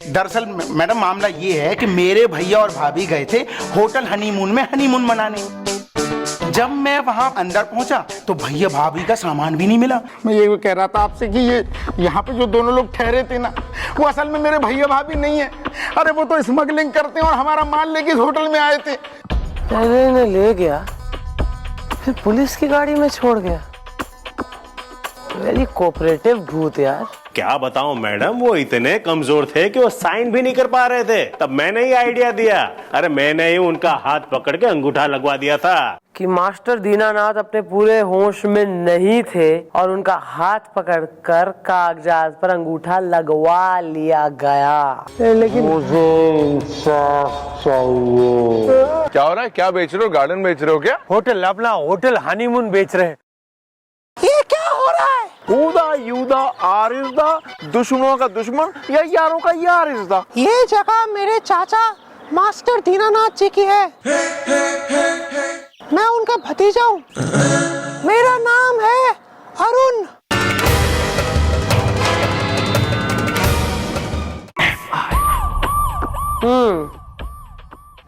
दरअसल मैडम मामला ये है कि मेरे भैया और भाभी गए थे होटल हनीमून में हनीमून मनाने। जब मैं वहां अंदर पहुंचा तो भैया भाभी का सामान भी नहीं मिला। मैं ये कह रहा था आपसे कि ये यहाँ पे जो दोनों लोग ठहरे थे ना, वो असल में मेरे भैया भाभी नहीं है। अरे वो तो स्मगलिंग करते हैं और हमारा माल लेके इस होटल में आए थे। अरे ले गया, फिर पुलिस की गाड़ी में छोड़ गया। वेरी कोऑपरेटिव भूत यार। क्या बताऊं मैडम, वो इतने कमजोर थे कि वो साइन भी नहीं कर पा रहे थे। तब मैंने ही आइडिया दिया। अरे मैंने ही उनका हाथ पकड़ के अंगूठा लगवा दिया था कि मास्टर दीनानाथ अपने पूरे होश में नहीं थे और उनका हाथ पकड़कर कागजात पर अंगूठा लगवा लिया गया। लेकिन मुझे इंसाफ चाहिए। क्या हो रहा है? क्या बेच रहे हो? गार्डन बेच रहे हो क्या? होटल, अपना होटल हनीमून बेच रहे हैं। ये क्या हो रहा है? हुदा यूदा आरिज़दा, दुश्मनों का दुश्मन या यारों का यार इज़दा। ये जगह मेरे चाचा मास्टर दीनानाथ जी की है। मैं उनका भतीजा हूँ। मेरा नाम है अरुण।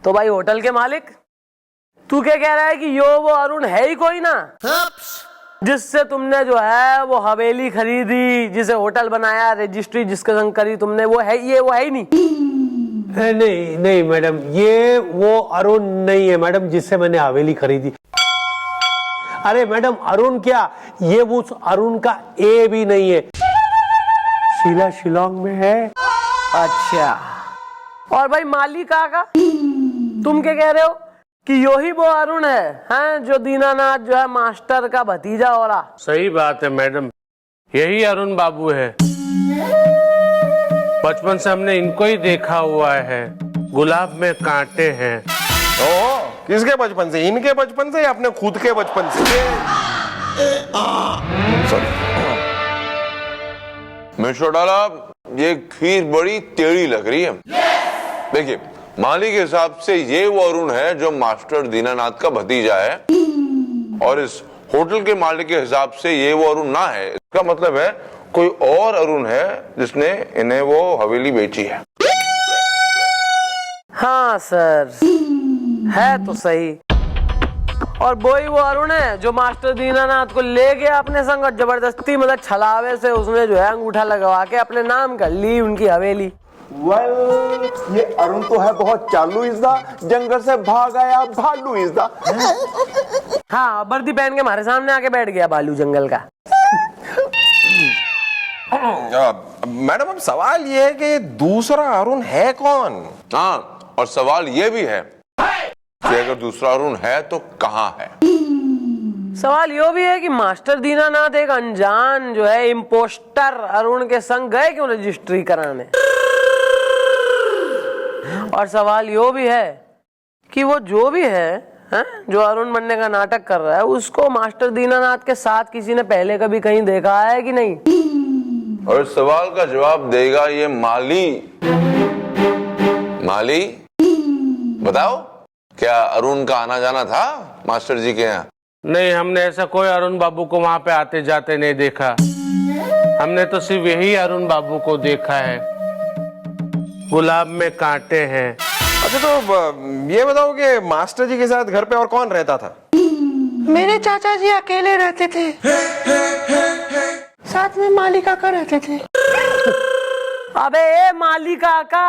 तो भाई होटल के मालिक, तू क्या कह रहा है कि यो वो अरुण है ही कोई ना, जिससे तुमने जो है वो हवेली खरीदी, जिसे होटल बनाया, रजिस्ट्री जिसके संग करी तुमने, वो है ये, वो है ही नहीं? नहीं नहीं मैडम, ये वो अरुण नहीं है मैडम जिससे मैंने हवेली खरीदी। अरे मैडम अरुण क्या, ये वो अरुण का ए भी नहीं है। शीला शिलोंग में है। अच्छा, और भाई माली का तुम क्या कह रहे हो कि यो ही वो अरुण है, हैं जो दीनानाथ जो है मास्टर का भतीजा हो रहा? सही बात है मैडम, यही अरुण बाबू है। बचपन से हमने इनको ही देखा हुआ है। गुलाब में कांटे हैं। ओ, किसके बचपन से? इनके बचपन से या अपने खुद के बचपन से? मिस्टर डाला, ये खीर बड़ी टेढ़ी लग रही है। देखिए, माली के हिसाब से ये वो अरुण है जो मास्टर दीनानाथ का भतीजा है, और इस होटल के मालिक के हिसाब से ये वो अरुण ना है। इसका मतलब है कोई और अरुण है जिसने इन्हें वो हवेली बेची है। हाँ सर, है तो सही। और वो ही वो अरुण है जो मास्टर दीनानाथ को ले गया अपने संग और जबरदस्ती मतलब छलावे से उसने जो है अंगूठा लगवा के अपने नाम कर ली उनकी हवेली। ये अरुण तो है बहुत चालू इज़दा, जंगल से भाग आया भालू इज़दा। हाँ, वर्दी पहन के हमारे सामने आके बैठ गया भालू जंगल का। मैडम, अब सवाल ये है कि दूसरा अरुण है कौन? हाँ, और सवाल ये भी है कि अगर दूसरा अरुण है तो कहाँ है? सवाल यो भी है कि मास्टर दीनानाथ एक अनजान जो है इम्पोस्टर अरुण के संग गए क्यों रजिस्ट्री कराने? और सवाल यो भी है कि वो जो भी है जो अरुण बनने का नाटक कर रहा है, उसको मास्टर दीनानाथ के साथ किसी ने पहले कभी कहीं देखा है कि नहीं? और इस सवाल का जवाब देगा ये माली। माली, बताओ, क्या अरुण का आना जाना था मास्टर जी के यहाँ? नहीं, हमने ऐसा कोई अरुण बाबू को वहाँ पे आते जाते नहीं देखा। हमने तो सिर्फ यही अरुण बाबू को देखा है। गुलाब में कांटे हैं। अच्छा, तो ये बताओ कि मास्टर जी के साथ घर पे और कौन रहता था? मेरे चाचा जी अकेले रहते थे, साथ में माली काका रहते थे। अबे ए माली काका,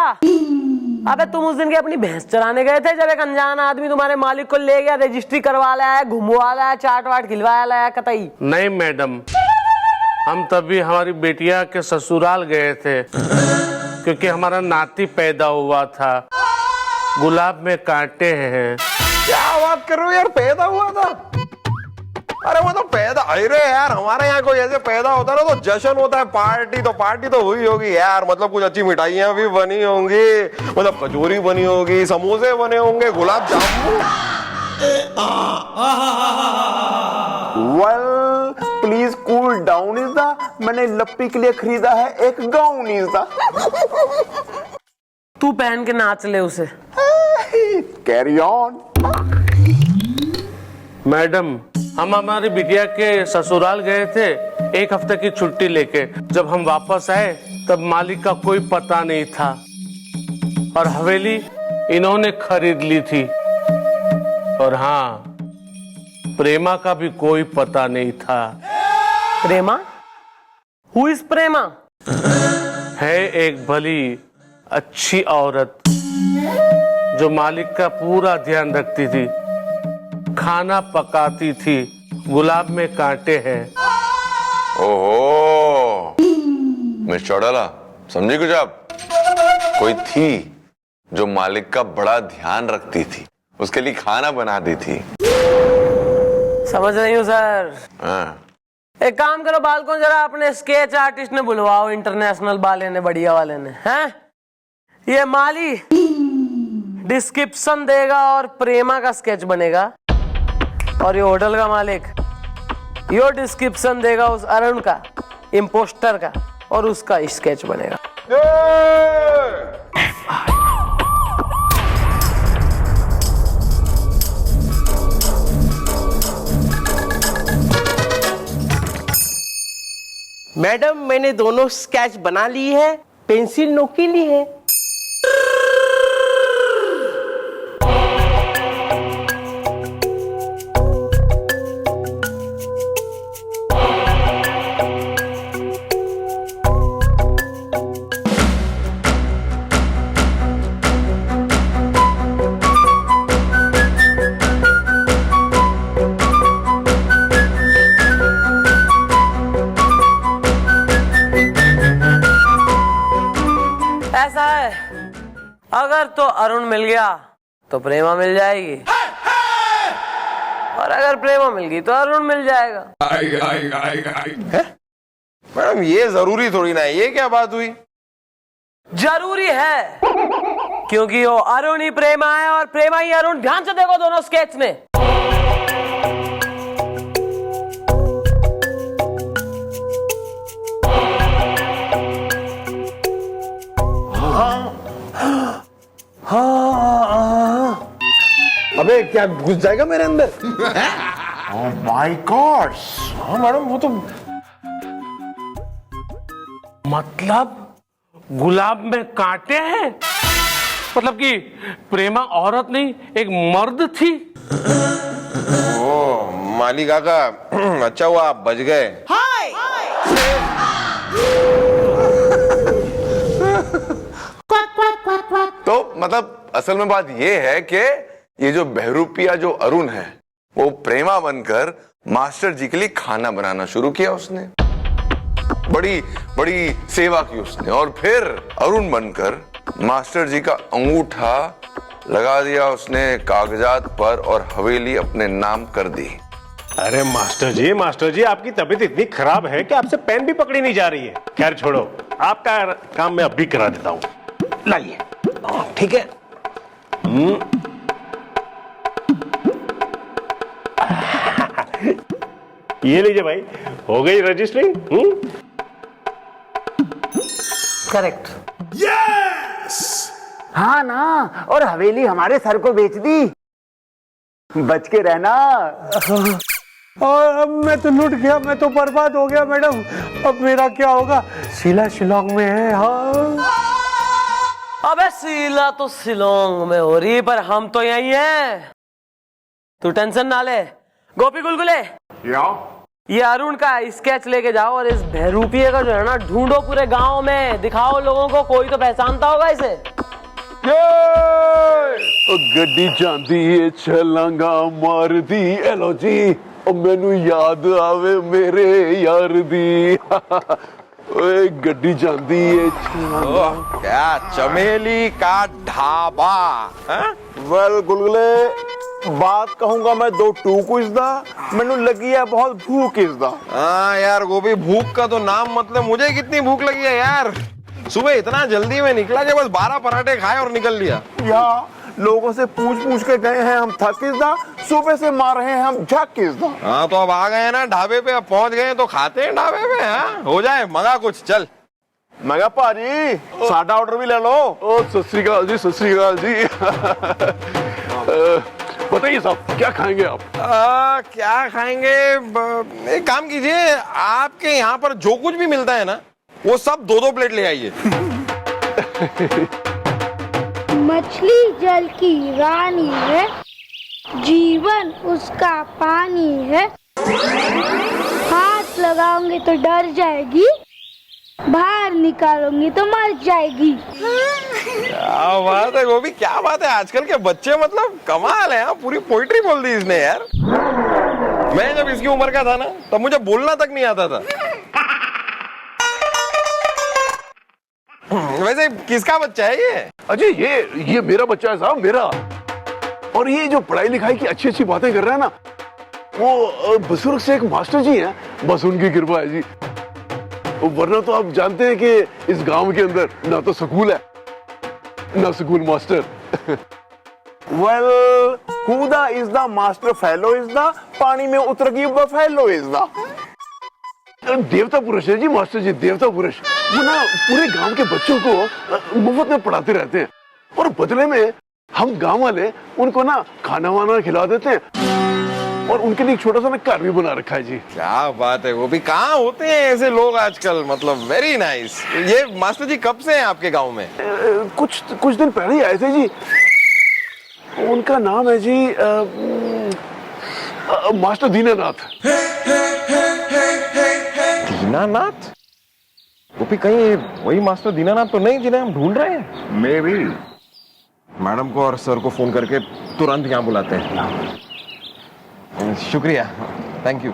अबे तुम उस दिन के अपनी भैंस चराने गए थे जब एक अनजान आदमी तुम्हारे मालिक को ले गया, रजिस्ट्री करवा लाया, घुमवा लाया, चाट वाट खिलवाया लाया कतई? नहीं मैडम, हम तभी हमारी बेटिया के ससुराल गए थे क्योंकि हमारा नाती पैदा हुआ था। गुलाब में कांटे हैं। क्या बात कर रहे हो यार, पैदा हुआ था? अरे वो तो पैदा, अरे यार हमारे यहाँ कोई ऐसे पैदा होता ना तो जश्न होता है, पार्टी तो हुई होगी यार। मतलब कुछ अच्छी मिठाइयाँ भी बनी होंगी, मतलब कचौरी बनी होगी, समोसे बने होंगे, gulab jamun. Well please cool down इज़दा, मैंने लप्पी के लिए खरीदा है एक गाउन इज़दा। तू पहन के नाच ले उसे। Carry on. मैडम, हम हमारी बिटिया के ससुराल गए थे 1 हफ्ते की छुट्टी लेके। जब हम वापस आए तब मालिक का कोई पता नहीं था। और हवेली इन्होंने खरीद ली थी। और हाँ, प्रेमा का भी कोई पता नहीं था। प्रेमा? हु इज प्रेमा? है एक भली अच्छी औरत जो मालिक का पूरा ध्यान रखती थी, खाना पकाती थी, गुलाब में कांटे हैं। ओहो, मिस चौड़ाला, समझी कुछ आप? कोई थी जो मालिक का बड़ा ध्यान रखती थी, उसके लिए खाना बनाती थी। समझ रही हूँ सर। हाँ। एक काम करो बालकों, जरा अपने स्केच आर्टिस्ट ने बुलवाओ, इंटरनेशनल वाले ने, बढ़िया वाले ने। हैं? ये माली डिस्क्रिप्शन देगा और प्रेमा का स्केच बनेगा, और ये होटल का मालिक यो डिस्क्रिप्शन देगा उस अरुण का, इम्पोस्टर का, और उसका स्केच बनेगा। मैडम, मैंने दोनों स्केच बना ली है, पेंसिल नोकीली है। ऐसा है, अगर तो अरुण मिल गया तो प्रेमा मिल जाएगी, और अगर प्रेमा मिल गई तो अरुण मिल जाएगा। मैडम, ये जरूरी थोड़ी ना है, ये क्या बात हुई? जरूरी है, क्योंकि वो अरुण ही प्रेमा है और प्रेमा ही अरुण। ध्यान से देखो दोनों स्केच में। अबे क्या घुस जाएगा मेरे अंदर? Oh my God. हाँ मैडम, वो तो मतलब गुलाब में कांटे हैं? मतलब कि प्रेमा औरत नहीं, एक मर्द थी। ओ माली काका, अच्छा हुआ आप बच गए। तो मतलब असल में बात यह है कि ये जो बहरूपिया जो अरुण है, वो प्रेमा बनकर मास्टर जी के लिए खाना बनाना शुरू किया उसने। बड़ी बड़ी सेवा की उसने, और फिर अरुण बनकर मास्टर जी का अंगूठा लगा दिया उसने कागजात पर, और हवेली अपने नाम कर दी। अरे मास्टर जी आपकी तबीयत इतनी खराब है कि आपसे पेन भी पकड़ी नहीं जा रही है। खैर छोड़ो, आपका काम मैं अभी करा देता हूँ। लाइए। ठीक है। ये लीजिए भाई, हो गई रजिस्ट्रिंग। करेक्ट। हाँ ना, और हवेली हमारे सर को बेच दी। बच के रहना। और अब मैं तो लूट गया, मैं तो बर्बाद हो गया मैडम। अब मेरा क्या होगा? शीला शिलोंग में है। हाँ, अबे शीला तो शिलोंग में हो रही, पर हम तो यही हैं। तू टेंशन ना ले। गोपी गुलगुले, ये अरुण का स्केच लेके जाओ, और इस बहरूपिये का जो है ना, ढूंढो पूरे गांव में, दिखाओ लोगों को, कोई तो पहचानता होगा इसे। गड्डी जाती है छलांगा मार दी, एलो जी, मैनू याद आवे मेरे यार दी। ओए गड्डी जाती है छलांगा। क्या चमेली का ढाबा। वेल गुलगुले, बात कहूंगा मैं दो टूक इसदा, मैनू लगी है बहुत भूख इसदा। हाँ यार गोभी, भूख का तो नाम मतलब, मुझे कितनी भूख लगी है यार। सुबह इतना जल्दी में निकला कि बस 12 पराठे खाए और निकल लिया। यहाँ लोगों से पूछ के गए हैं हम थक इसदा, सुबह से मार रहे हैं हम झक इसदा। हाँ तो अब आ गए ना ढाबे पे, अब पहुंच गए तो खाते हैं ढाबे पे। हाँ हो जाए, मंगा कुछ चल। मैं भाजी साडा ऑर्डर भी ले लो। ओ सत श्री अकाल जी, सत श्री अकाल जी। बताइए साहब, क्या खाएंगे आप? क्या खाएंगे? एक काम कीजिए, आपके यहाँ पर जो कुछ भी मिलता है ना, वो सब 2-2 प्लेट ले आइए। मछली जल की रानी है, जीवन उसका पानी है। हाथ लगाओगे तो डर जाएगी, बाहर निकालोगे तो मर जाएगी। क्या बात है गोभी, क्या बात है। आजकल के बच्चे मतलब कमाल है। पूरी पोइट्री बोल दी इसने यार। मैं जब इसकी उम्र का था ना, तब मुझे बोलना तक नहीं आता था। वैसे किसका बच्चा है ये? अजय ये मेरा बच्चा है साहब, मेरा। और ये जो पढ़ाई लिखाई की अच्छी अच्छी बातें कर रहा है ना, वो बुजुर्ग से एक मास्टर जी हैं, बस उनकी कृपा है जी। वरना तो आप जानते हैं कि इस गांव के अंदर ना तो स्कूल है ना school master. Well, who the is the master fellow is the पानी में उतर गई बफेलो is the देवता पुरुष है जी मास्टर जी, देवता पुरुष। वो ना पूरे गांव के बच्चों को मुफ्त में पढ़ाते रहते हैं और बदले में हम गांव वाले उनको ना खाना वाना खिला देते हैं और उनके लिए एक छोटा सा ना घर भी बना रखा है जी। क्या बात है वो भी। कहाँ होते हैं ऐसे लोग आजकल, मतलब वेरी नाइस। ये मास्टर जी कब से हैं आपके गांव में? कुछ दिन पहले ही आए थे जी। उनका नाम है जी मास्टर दीनानाथ। दीनानाथ? वो भी कहीं वही मास्टर दीनानाथ तो नहीं जिन्हें हम ढूंढ रहे हैं? May be. मैडम को और सर को फोन करके तुरंत यहाँ बुलाते हैं। शुक्रिया, थैंक यू।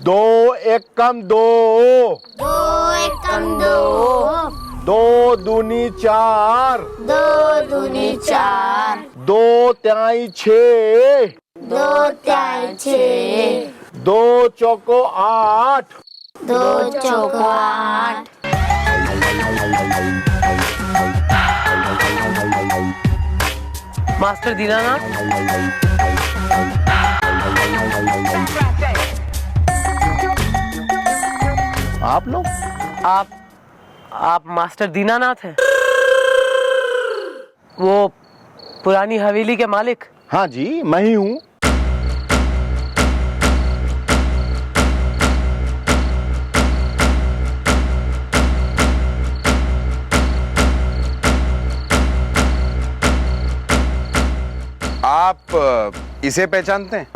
दो एक कम दो, दो एक कम दो, दो दूनी चार, दो दूनी चार, दो त्याई छः, दो त्याई छः, दो चौको आठ, दो चौको आठ। मास्टर दीनानाथ, आप लोग? आप मास्टर दीनानाथ हैं? वो पुरानी हवेली के मालिक? हाँ जी, मैं ही हूँ। आप इसे पहचानते हैं?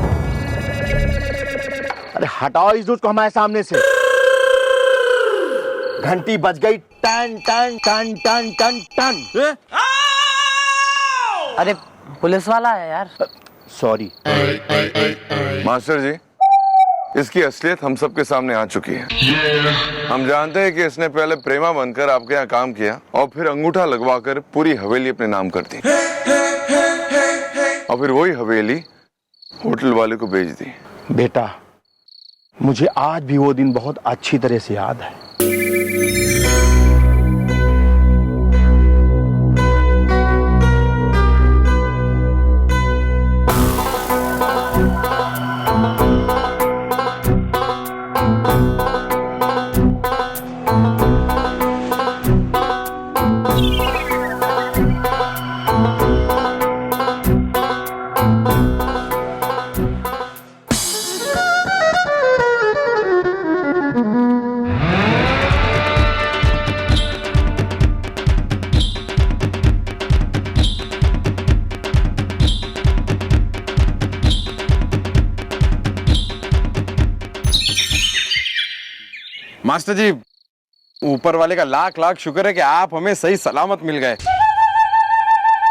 अरे हटाओ इस दूध को हमारे सामने से। घंटी बज गई, टन टन टन टन टन टन। अरे पुलिस वाला है यार। सॉरी मास्टर जी, इसकी असलियत हम सबके सामने आ चुकी है। हम जानते हैं कि इसने पहले प्रेमा बनकर आपके यहाँ काम किया और फिर अंगूठा लगवाकर पूरी हवेली अपने नाम कर दी और फिर वही हवेली होटल वाले को बेच दी। बेटा, मुझे आज भी वो दिन बहुत अच्छी तरह से याद है। मास्टर जी, ऊपर वाले का लाख लाख शुक्र है कि आप हमें सही सलामत मिल गए।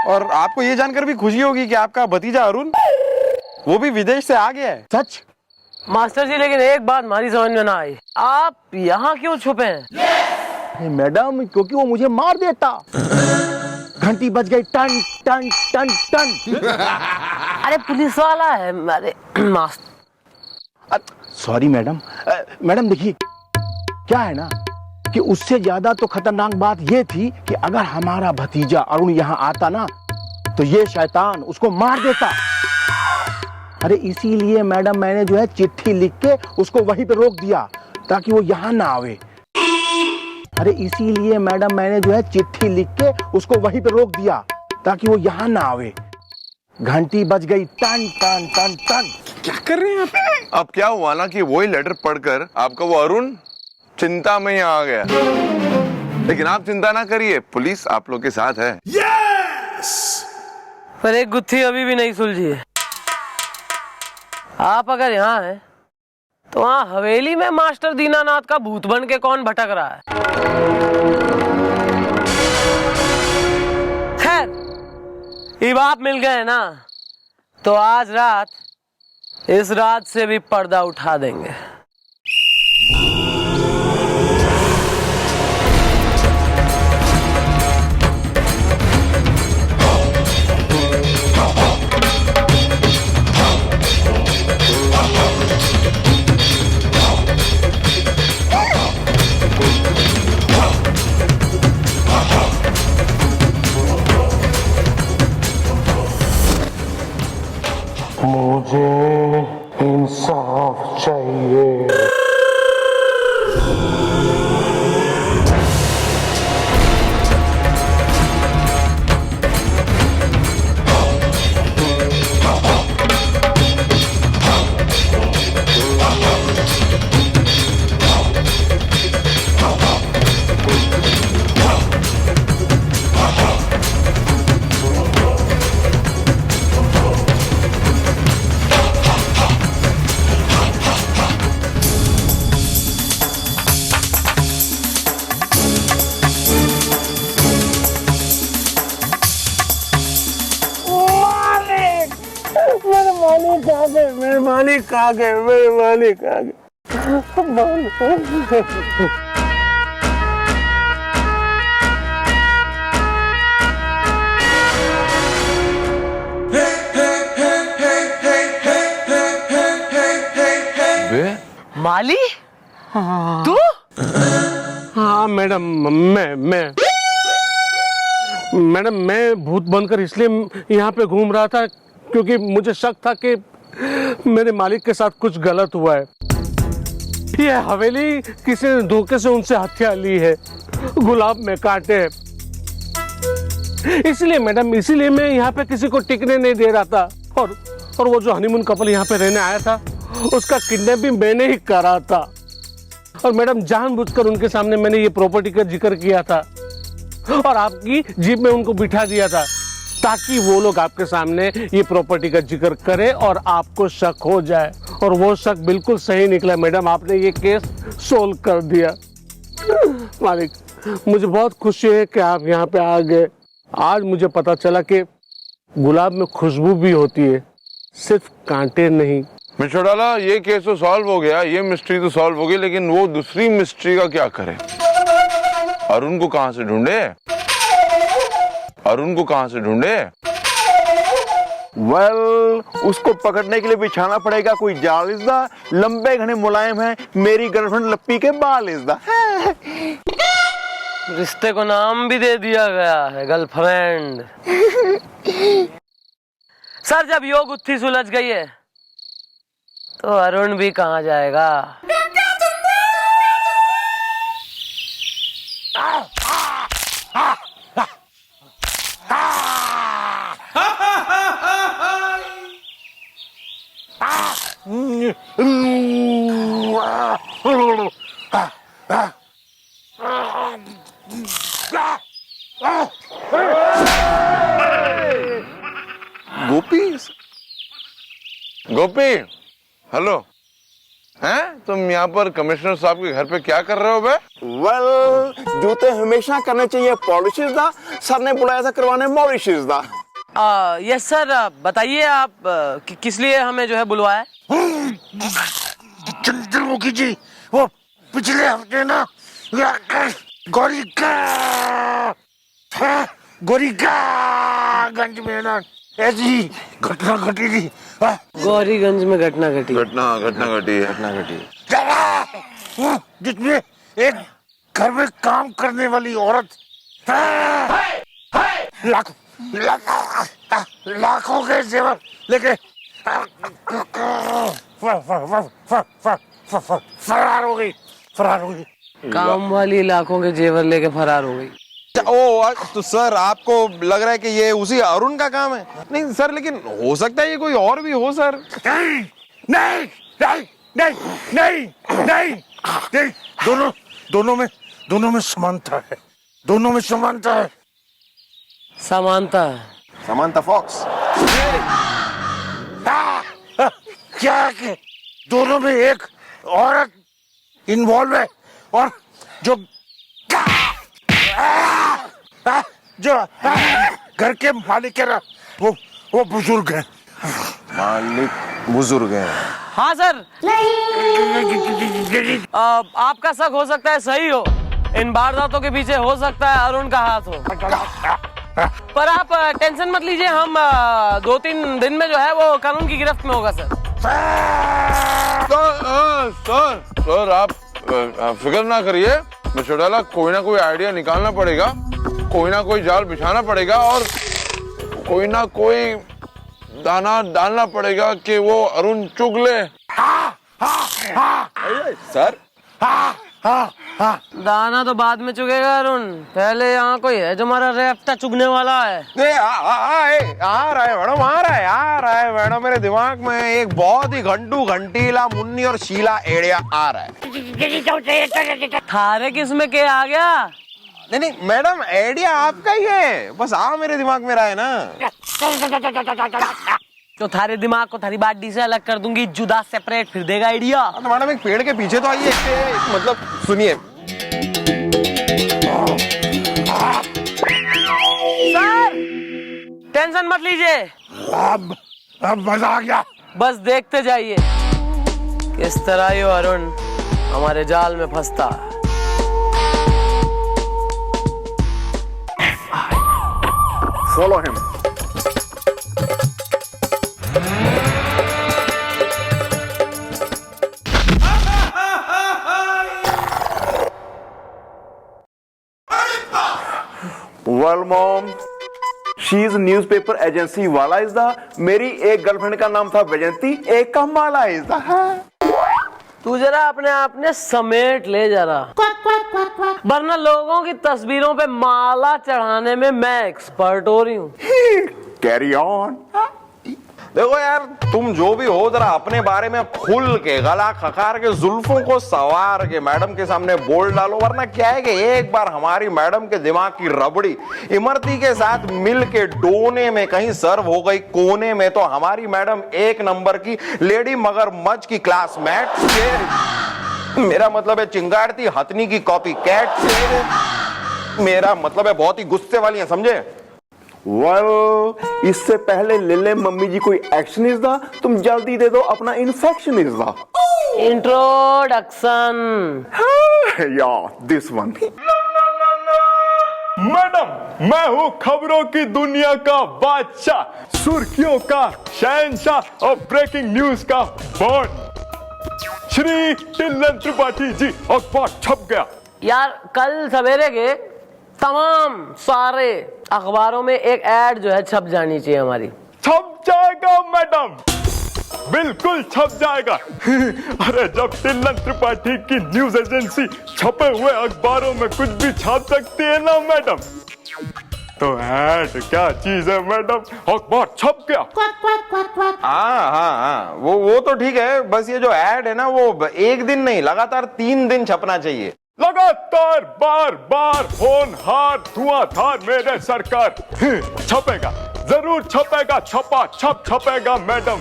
और आपको ये जानकर भी खुशी होगी कि आपका भतीजा अरुण वो भी विदेश से आ गया है। सच? मास्टर जी, लेकिन एक बात हमारी समझ में ना आई, आप यहाँ क्यों छुपे हैं? मैडम, क्योंकि वो मुझे मार देता। घंटी बज गई, टन टन टन टन। अरे पुलिस वाला है। अरे मास्टर, सॉरी मैडम। मैडम देखिए, क्या है ना कि उससे ज्यादा तो खतरनाक बात ये थी कि अगर हमारा भतीजा अरुण यहाँ आता ना तो ये शैतान उसको मार देता। अरे इसीलिए मैडम मैंने जो है चिट्ठी लिख के उसको वहीं पे रोक दिया ताकि वो यहाँ ना आवे। अरे इसीलिए मैडम मैंने जो है चिट्ठी लिख के उसको वहीं पे रोक दिया ताकि वो यहाँ ना आवे। घंटी बज गई, टन टन टन टन। क्या कर रहे हैं आप? अब क्या हुआ ना कि वही लेटर पढ़कर आपका वो अरुण चिंता में ही आ गया। लेकिन आप चिंता ना करिए, पुलिस आप लोग के साथ है। पर एक गुत्थी अभी भी नहीं सुलझी है। आप अगर यहाँ हैं तो वहाँ हवेली में मास्टर दीनानाथ का भूत बन के कौन भटक रहा है? खैर, अब आप मिल गए ना, तो आज रात इस रात से भी पर्दा उठा देंगे। मुझे इंसाफ चाहिए। मेरे मालिक कहाँ गए? मेरे मालिक कहाँ गए? माली? तू? हाँ मैडम, मैडम मैं भूत बनकर इसलिए यहाँ पे घूम रहा था क्योंकि मुझे शक था कि मेरे मालिक के साथ कुछ गलत हुआ है। ये हवेली किसी ने धोखे से उनसे हत्या ली है, गुलाब में काटे हैं। इसलिए मैडम, इसीलिए मैं यहाँ पे किसी को टिकने नहीं दे रहा था। और वो जो हनीमून कपल यहाँ पे रहने आया था, उसका किडनैप भी मैंने ही करा था। और मैडम जानबूझकर उनके सामने मैंने ये प्रॉपर्टी का जिक्र किया था और आपकी जीप में उनको बिठा दिया था ताकि वो लोग आपके सामने ये प्रॉपर्टी का जिक्र करे और आपको शक हो जाए। और वो शक बिल्कुल सही निकला मैडम, आपने ये केस सोल्व कर दिया। मालिक, मुझे बहुत खुशी है कि आप यहाँ पे आ गए। आज मुझे पता चला कि गुलाब में खुशबू भी होती है, सिर्फ कांटे नहीं। मिस्टर चौटाला, ये केस तो सॉल्व हो गया, ये मिस्ट्री तो सॉल्व हो गई, लेकिन वो दूसरी मिस्ट्री का क्या करें? अरुण को कहां से ढूंढे? अरुण को कहां से ढूंढे? उसको पकड़ने के लिए बिछाना पड़ेगा कोई जाल। इसदा लंबे घने मुलायम है, मेरी गर्लफ्रेंड लप्पी के बाल। इसदा रिश्ते को नाम भी दे दिया गया है, गर्लफ्रेंड। सर, जब यो गुत्थी सुलझ गई है तो अरुण भी कहाँ जाएगा? गोपी, हेलो। हैं? तुम यहाँ पर कमिश्नर साहब के घर पे क्या कर रहे हो बे? जूते हमेशा करने चाहिए पॉलिशेस दा। सर ने बुलाया था करवाने मॉलिशेस दा। यस सर, बताइए आप किस लिए हमें जो है बुलवाया? चंद्रमुखी जी, वो पिछले हफ्ते ना गंज में ना ऐसी घटना घटी थी। गौरीगंज में घटना घटी है। जिसमें एक घर में काम करने वाली औरत लाखों के जेवर लेके फरार हो गई। काम वाली लाखों के जेवर लेके फरार हो गई। ओ, तो सर आपको लग रहा है कि ये उसी अरुण का काम है? नहीं सर, लेकिन हो सकता है ये कोई और भी हो सर। नहीं, दोनों में समानता है, दोनों में समानता है। समानता समांता फॉक्स। क्या है कि दोनों में एक औरत इन्वॉल्व है और जो घर के मालिक है ना, वो बुजुर्ग है। मालिक बुजुर्ग हैं। हाँ सर, आपका शक हो सकता है सही हो, इन वारदातों के पीछे हो सकता है अरुण का हाथ हो, पर आप टेंशन मत लीजिए, हम 2-3 दिन में जो है वो कानून की गिरफ्त में होगा सर। सर आप फिक्र ना करिए, चौटाला कोई ना कोई आइडिया निकालना पड़ेगा, कोई ना कोई जाल बिछाना पड़ेगा और कोई ना कोई दाना डालना पड़ेगा कि वो अरुण चुग ले। सर दाना तो बाद में चुगेगा अरुण, पहले यहाँ कोई है जो हमारा रेफ्ता चुगने वाला है। आ रहा है मैडम, मेरे दिमाग में एक बहुत ही घंटीला मुन्नी और शीला एड़िया आ रहा है। थारे किस में के आ गया? नहीं मैडम, आइडिया आपका ही है, बस मेरे दिमाग में रहा है ना। तो थारे दिमाग को थारी बाडी से अलग कर दूंगी, जुदा सेपरेट, फिर देगा आइडिया। तो मैडम एक पेड़ के पीछे तो आइए, मतलब सुनिए। सर टेंशन मत लीजिए, अब मजा आ गया। बस देखते जाइए किस तरह ये अरुण हमारे जाल में फंसता है। Follow him. Well mom, she is newspaper agency वाला इज द, मेरी एक गर्लफ्रेंड का नाम था वैजंती, एक का माला इज द। तू जरा अपने आप ने समेट ले जरा, वरना लोगों की तस्वीरों पे माला चढ़ाने में मैं एक्सपर्ट हो रही हूँ। Carry on. देखो यार, तुम जो भी हो, जरा अपने बारे में खुल के गला खखार के जुल्फों को सवार के मैडम के सामने बोल डालो, वरना क्या है कि एक बार हमारी मैडम के दिमाग की रबड़ी इमरती के साथ मिल के डोने में कहीं सर्व हो गई कोने में, तो हमारी मैडम एक नंबर की लेडी मगरमच्छ की क्लासमेट से, मेरा मतलब है चिंगारती हथनी की कॉपी कैट से, मेरा मतलब है बहुत ही गुस्से वाली है, समझे? वेल, इससे पहले ले ले मम्मी जी कोई एक्शन इज द, तुम जल्दी दे दो अपना इन्फेक्शन इज द। इंट्रोडक्शन। या दिस वन। मैडम, मैं हूँ खबरों की दुनिया का बादशाह, सुर्खियों का शहंशाह और ब्रेकिंग न्यूज का बॉन्ड, श्री टिल्लन त्रिपाठी जी। अखबार छप गया यार, कल सवेरे के तमाम सारे अखबारों में एक ऐड जो है छप जानी चाहिए हमारी। छप जाएगा मैडम, बिल्कुल छप जाएगा। अरे जब टिल्लन त्रिपाठी की न्यूज एजेंसी छपे हुए अखबारों में कुछ भी छाप सकती है ना मैडम, तो ऐड क्या चीज है मैडम। अखबार छप गया। हाँ, वो तो ठीक है, बस ये जो ऐड है ना, वो एक दिन नहीं, लगातार 3 दिन छपना चाहिए। लगातार बार बार होनहार धुआंधार मेरे सरकार। छपेगा, जरूर छपेगा, छपा छप छपेगा मैडम।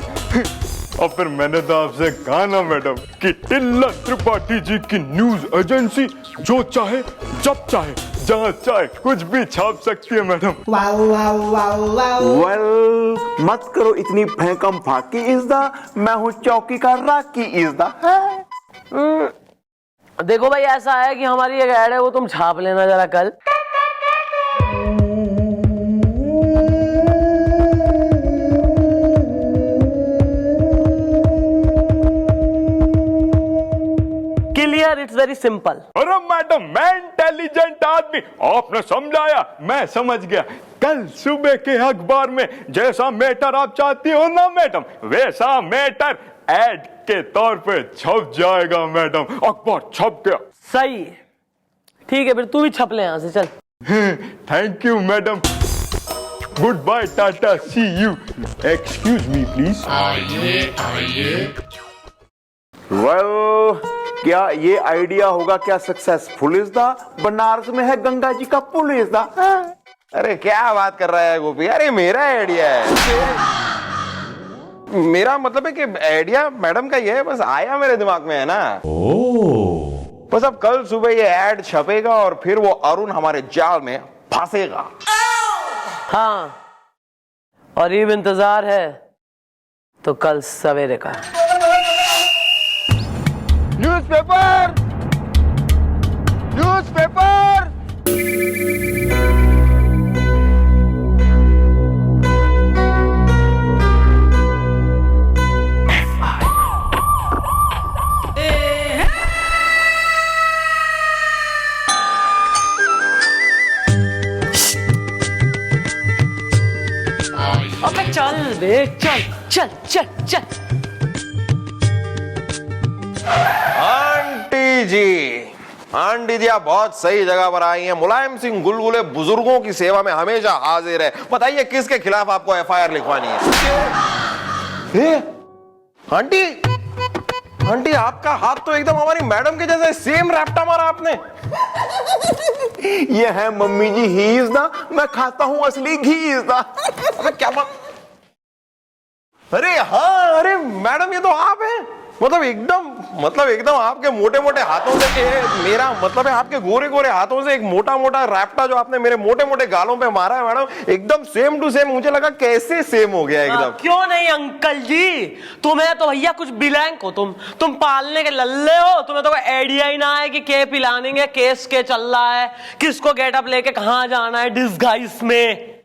और फिर मैंने तो आपसे कहा ना मैडम कि टिल्लन त्रिपाठी जी की न्यूज एजेंसी जो चाहे जब चाहे जहां चाहे कुछ भी छाप सकती है मैडम। वेल, मत करो इतनी फेंकम फाकी इज द, मैं हूँ चौकी का राकी इज द। देखो भाई, ऐसा है कि हमारी एक ऐड है, वो तुम छाप लेना जरा कल। Clear, it's very simple. अरे मैडम, मैं इंटेलिजेंट आदमी, आपने समझाया, मैं समझ गया। कल सुबह के अखबार में जैसा मैटर आप चाहती हो ना मैडम, वैसा मैटर ऐड के तौर पे छप जाएगा मैडम। अखबार छप गया। सही, ठीक है, फिर तू भी छप ले यहाँ से, चल। Thank you madam, good bye, टाटा, see you, excuse me please. Well, क्या ये आइडिया होगा क्या सक्सेसफुल इज द बनारस में है गंगा जी का पुल इज द। अरे क्या बात कर रहा है गोपी, अरे मेरा आइडिया है। मेरा मतलब है कि आइडिया मैडम का ये है, बस आया मेरे दिमाग में है ना। बस अब कल सुबह ये ऐड छपेगा और फिर वो अरुण हमारे जाल में फंसेगा। हाँ, और ये भी इंतजार है तो कल सवेरे का। Newspaper, newspaper. अबे चल बे, चल चल चल चल। आंटी जी, आंटी जी आप बहुत सही जगह पर आई हैं। मुलायम सिंह गुलगुले बुजुर्गों की सेवा में हमेशा हाजिर है। बताइए किसके खिलाफ आपको एफआईआर लिखवानी है? आंटी, आंटी आपका हाथ तो एकदम हमारी मैडम के जैसे सेम रैप्टा मारा आपने। ये है mummy ji he is the, मैं खाता हूं असली घी इज द। अबे क्या बात, अरे हाँ, अरे मैडम ये तो आप हैं। मतलब एकदम आपके मोटे मोटे हाथों से, मेरा मतलब है आपके गोरे गोरे हाथों से एक मोटा मोटा रैप्टा जो आपने मेरे मोटे मोटे गालों पे मारा है मैडम, एकदम सेम टू सेम। मुझे लगा कैसे सेम हो गया एकदम। क्यों नहीं अंकल जी, तुम्हें तो भैया कुछ बिलैंक हो तुम पालने के लल्ले हो। तुम्हें तो कोई आइडिया ही ना है कि के पिलाने के केस के चल रहा है, किसको गेटअप लेके कहाँ जाना है डिस्गाइज में।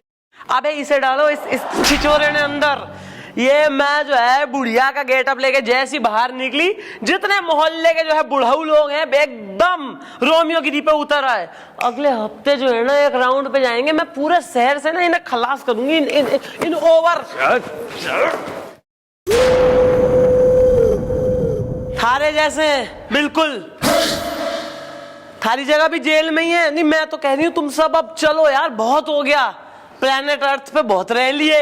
अबे इसे डालो इस छिचोरे ने अंदर। ये मैं जो है बुढ़िया का गेटअप लेके जैसी बाहर निकली, जितने मोहल्ले के जो है बुढ़ऊ लोग हैं एकदम रोमियो गिरी पे उतर आए। अगले हफ्ते जो है ना एक राउंड पे जाएंगे, मैं पूरे शहर से ना इन्हें खलास करूंगी इन ओवर। थारे जैसे बिल्कुल, थारी जगह भी जेल में ही है। नहीं मैं तो कह रही हूँ तुम सब अब चलो यार, बहुत हो गया। प्लेनेट अर्थ पे बहुत रह लिए।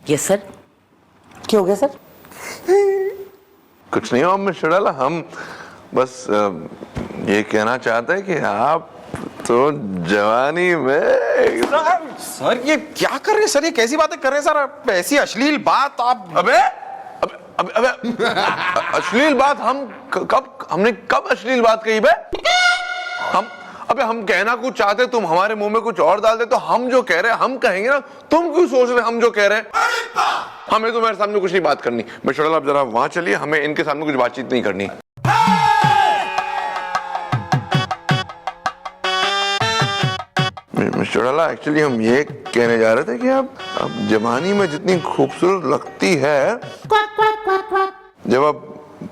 यस सर, क्या हो गया सर? कुछ नहीं हो मिस्टर डाला, हम बस ये कहना चाहते हैं कि आप तो जवानी में। सर ये क्या कर रहे हैं सर, ये कैसी बातें कर रहे हैं सर? ऐसी अश्लील बात आप। अबे अबे अबे अश्लील बात हमने कब अश्लील बात कही बे? हम कहना कुछ चाहते, तुम हमारे मुंह में कुछ और डाल दे, तो हम जो कह रहे हैं हम कहेंगे ना। तुम क्यों सोच रहे हम जो कह रहे हैं? हमें तुम्हारे सामने कुछ नहीं बात करनी। मिस्टर डाला आप जरा वहां चलिए, हमें इनके सामने कुछ बातचीत नहीं करनी। मिस्टर डाला एक्चुअली हम ये कहने जा रहे थे कि आप जवानी में जितनी खूबसूरत लगती है, जब आप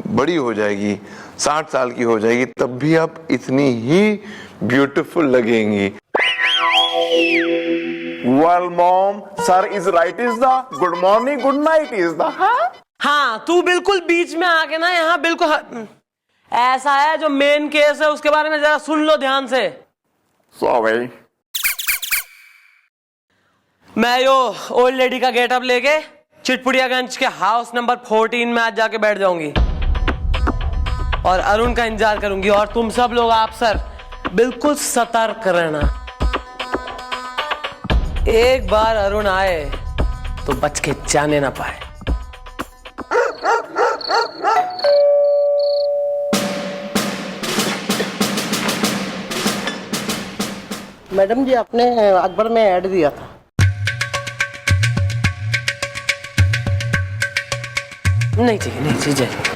बड़ी हो जाएगी, 60 साल की हो जाएगी, तब भी आप इतनी ही ब्यूटीफुल लगेंगी। Well mom, sir is right is the, good morning good night is the. हाँ तू बिल्कुल बीच में आके ना यहाँ बिल्कुल ऐसा है जो मेन केस है उसके बारे में जरा सुन लो ध्यान से। सॉरी। मैं यो ओल्ड लेडी का गेटअप लेके चिटपुड़ियागंज के हाउस नंबर 14 में आज जाके बैठ जाऊंगी और अरुण का इंतजार करूंगी। और तुम सब लोग आप सर बिल्कुल सतर्क रहना। एक बार अरुण आए तो बच के जाने ना पाए। मैडम जी आपने अखबार में ऐड दिया था। नहीं चाहिए, नहीं चाहिए।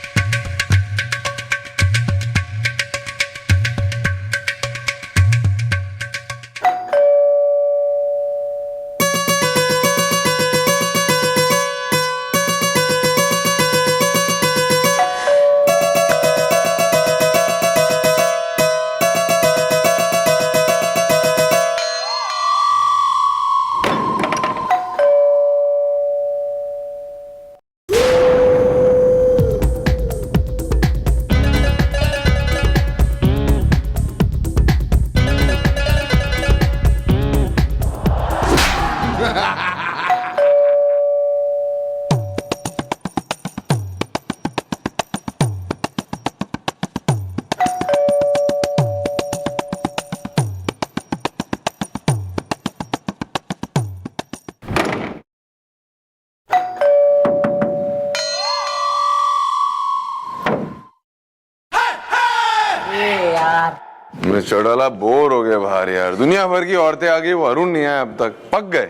मिस्टर डोला बोर हो गए बाहर यार, दुनिया भर की औरतें आ गई, वो अरुण नहीं आया अब तक, पक गए।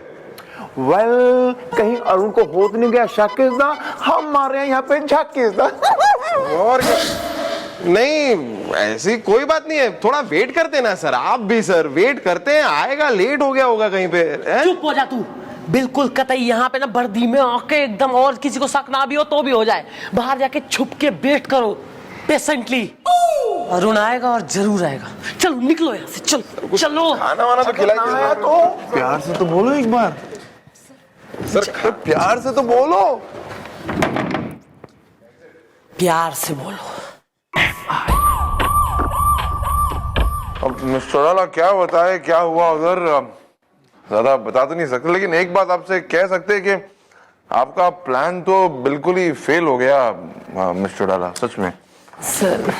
वेल कहीं अरुण को हो तो नहीं गया शक इस दा, हमारे यहाँ पे झक इस दा। और क्या? नहीं ऐसी कोई बात नहीं है, थोड़ा वेट करते ना सर, आप भी सर वेट करते हैं, आएगा, लेट हो गया होगा कहीं पे। चुप हो जा तू, बिल्कुल कतई यहाँ पे ना वर्दी में आके एकदम, और किसी को शक ना भी हो तो भी हो जाए, बाहर जाके छुप के वेट करो पेशेंटली। अरुण आएगा और जरूर आएगा, चलो निकलो यहाँ से, चलो चलो। खाना वाना तो खिलाइए तो प्यार से तो बोलो एक बार सर, प्यार से तो बोलो। प्यार से बोलो। अब मिस्टर डोला क्या बताए क्या हुआ उधर, ज्यादा बता तो नहीं सकते, लेकिन एक बात आपसे कह सकते हैं कि आपका प्लान तो बिल्कुल ही फेल हो गया मिस्टर डोला, सच में। सर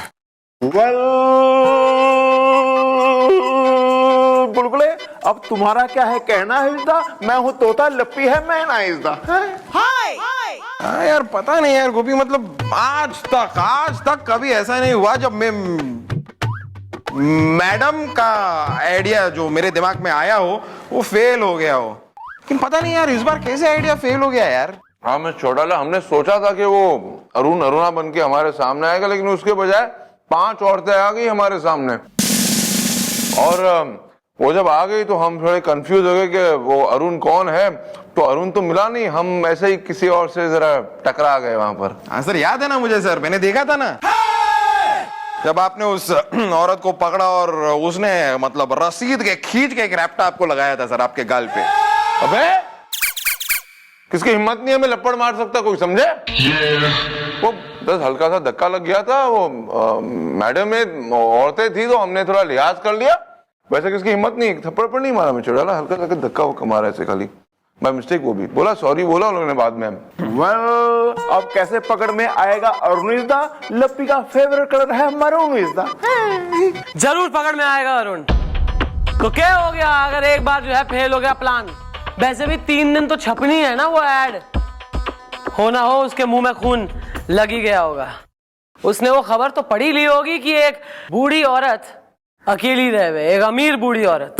बुलबुले अब तुम्हारा क्या है कहना है इसदा, मैं हूँ तोता, लप्पी है मैं ना इसदा। हाँ यार पता नहीं यार गोपी, मतलब आज तक कभी ऐसा नहीं हुआ जब मैं मैडम का आइडिया जो मेरे दिमाग में आया हो वो फेल हो गया हो, लेकिन पता नहीं यार इस बार कैसे आइडिया फेल हो गया यार। हाँ मिस्टर डोला, हमने सोचा था कि वो अरुणा बन के हमारे सामने आएगा, लेकिन उसके बजाय 5 औरतें आ गई हमारे सामने, और वो जब आ गई तो हम थोड़े कंफ्यूज हो गए कि वो अरुण कौन है, तो अरुण तो मिला नहीं, हम ऐसे ही किसी और से जरा टकरा गए वहां पर। हाँ सर याद है ना मुझे सर, मैंने देखा था ना जब आपने उस औरत को पकड़ा और उसने मतलब रसीद के खींच के एक रैप्टा आपको लगाया था सर आपके गाल पे। अबे किसकी हिम्मत नहीं हमें लपड़ मार सकता कोई, समझे? वो बस हल्का सा धक्का लग गया था, वो मैडम में औरतें थी तो हमने थोड़ा लिहाज कर लिया, वैसे किसकी हिम्मत नहीं, थप्पड़ पर नहीं मारा मिस्टर डोला, हल्का सा धक्का वो मारा ऐसे खाली, बाय मिस्टेक, वो भी बोला सॉरी बोला उन्होंने बाद में। वेल अब कैसे पकड़ में आएगा अरुण इसदा, लप्पी का फेवरेट कलर है मरून इसदा। जरूर पकड़ में आएगा अरुण, तो क्या हो गया अगर एक बार जो है फेल हो गया प्लान, वैसे भी 3 दिन तो छपनी है ना वो ऐड, हो ना हो उसके मुंह में खून लग ही गया होगा, उसने वो खबर तो पढ़ी ली होगी कि एक बूढ़ी औरत अकेली रह गई, एक अमीर बूढ़ी औरत,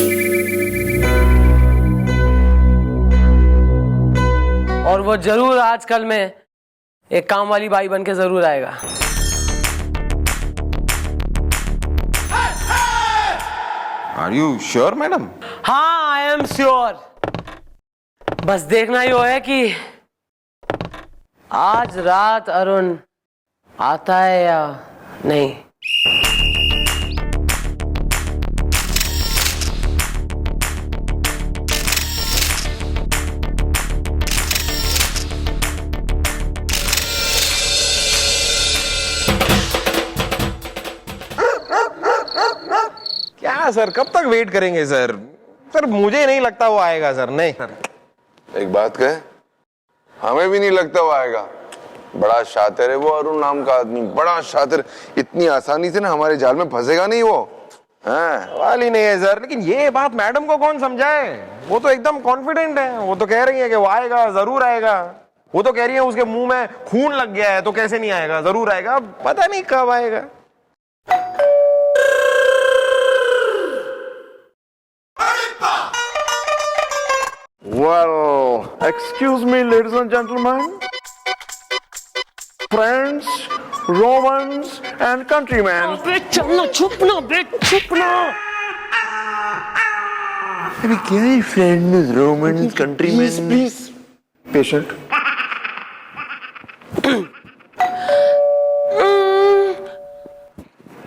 और वो जरूर आजकल में एक काम वाली बाई बन के जरूर आएगा। Are you sure madam? हाँ आई एम श्योर, बस देखना ही हो है कि आज रात अरुण आता है या नहीं। क्या सर कब तक वेट करेंगे सर? सर मुझे नहीं लगता वो आएगा सर, नहीं सर। एक बात कहे, हमें भी नहीं लगता वो आएगा, बड़ा शातिर है वो अरुण नाम का आदमी, बड़ा शातिर, इतनी आसानी से ना हमारे जाल में फंसेगा नहीं वो। वाली नहीं है सर, लेकिन ये बात मैडम को कौन समझाए, वो तो एकदम कॉन्फिडेंट है, वो तो कह रही है कि वो आएगा, जरूर आएगा, वो तो कह रही है उसके मुंह में खून लग गया है तो कैसे नहीं आएगा, जरूर आएगा, पता नहीं कब आएगा। Well, excuse me, ladies and gentlemen, friends, Romans, and countrymen. बे चलना, चुप ना बे, चुप ना। अरे क्या है friends, Romans, countrymen? Please, patient.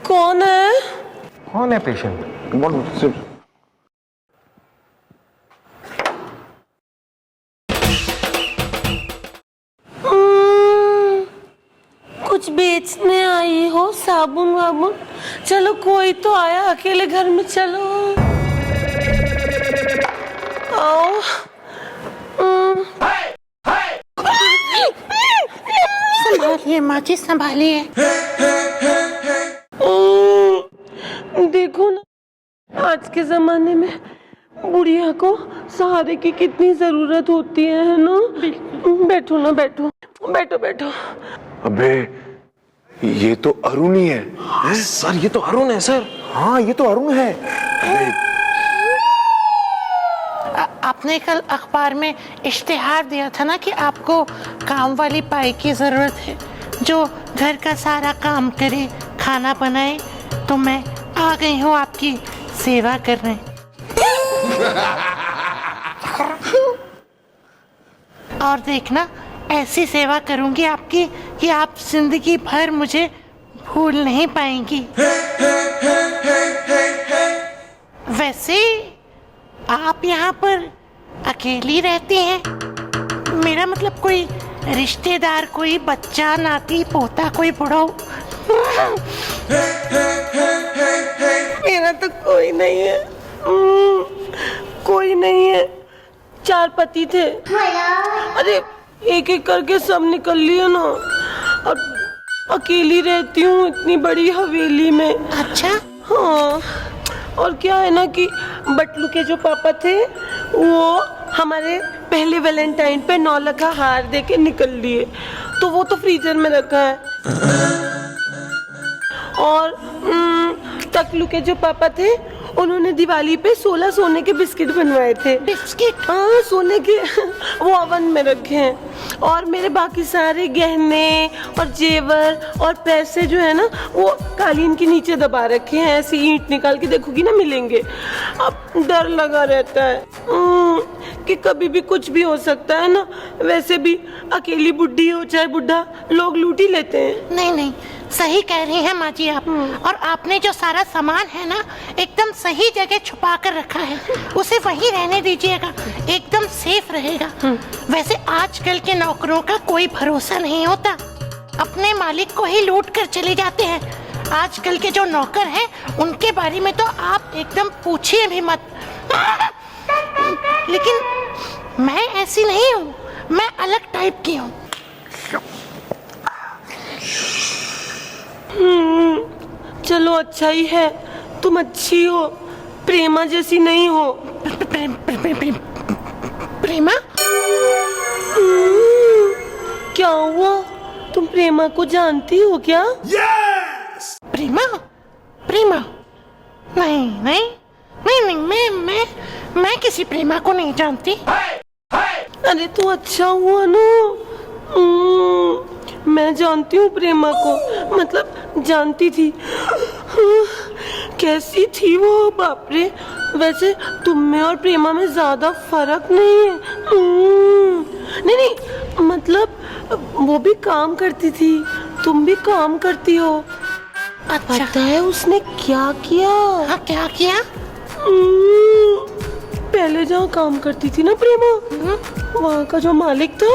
कौन है? कौन है पेशेंट? What? कुछ बेचने आई हो, साबुन वाबुन? चलो कोई तो आया, अकेले घर में चलो आओ। संभालिए माँ जी, संभालिए। देखो ना आज के जमाने में बुढ़िया को सहारे की कितनी जरूरत होती है ना। बैठो ना, बैठो बैठो बैठो। अबे ये तो अरुण ही है। सर ये तो अरुण है सर। हाँ ये तो अरुण है। आपने कल अखबार में इश्तिहार दिया था ना कि आपको काम वाली पाई की जरूरत है जो घर का सारा काम करे, खाना बनाए। तो मैं आ गई हूँ आपकी सेवा करने। और देखना ऐसी सेवा करूंगी आपकी कि आप जिंदगी भर मुझे भूल नहीं पाएंगी। वैसे आप यहाँ पर अकेली रहती हैं? मेरा मतलब कोई रिश्तेदार, कोई बच्चा, नाती, पोता, कोई बुढ़ो? मेरा तो कोई नहीं है। कोई नहीं है। 4 पति थे, अरे एक एक करके सब निकल लिए ना। और अकेली रहती हूँ इतनी बड़ी हवेली में। अच्छा। हाँ, और क्या है ना कि बटलू के जो पापा थे वो हमारे पहले वैलेंटाइन पे 9 लाख का हार देके निकल लिए, तो वो तो फ्रीजर में रखा है। और तकलू के जो पापा थे उन्होंने दिवाली पे 16 सोने के बिस्किट बनवाए थे। बिस्किट? हाँ, सोने के। वो ओवन में रखे हैं। और मेरे बाकी सारे गहने और जेवर और पैसे जो है ना वो कालीन के नीचे दबा रखे हैं। ऐसी ईंट निकाल के देखोगी ना मिलेंगे। अब डर लगा रहता है कि कभी भी कुछ भी हो सकता है ना। वैसे भी अकेली बुढ़ी हो चाहे बुढ़ा, लोग लूट ही लेते हैं। नहीं नहीं, सही कह रही हैं माँ जी आप। और आपने जो सारा सामान है ना एकदम सही जगह छुपा कर रखा है, उसे वहीं रहने दीजिएगा, एकदम सेफ रहेगा। वैसे आजकल के नौकरों का कोई भरोसा नहीं होता, अपने मालिक को ही लूट कर चले जाते हैं। आजकल के जो नौकर हैं उनके बारे में तो आप एकदम पूछिए भी मत। लेकिन मैं ऐसी नहीं हूँ, मैं अलग टाइप की हूँ। चलो अच्छा ही है, तुम अच्छी हो, प्रेमा जैसी नहीं हो। प्रेमा? क्या हुआ, तुम प्रेमा को जानती हो क्या? प्रेमा? प्रेमा? नहीं नहीं नहीं नहीं, मैं किसी प्रेमा को नहीं जानती। अरे तो अच्छा हुआ ना। मैं जानती हूँ प्रेमा को, मतलब जानती थी। कैसी थी वो, बाप रे। वैसे तुम में और प्रेमा में ज्यादा फर्क नहीं है। नहीं नहीं, मतलब वो भी काम करती थी, तुम भी काम करती हो। अच्छा। पता है उसने क्या किया? हाँ, क्या किया? पहले जहाँ काम करती थी ना प्रेमा, वहाँ का जो मालिक था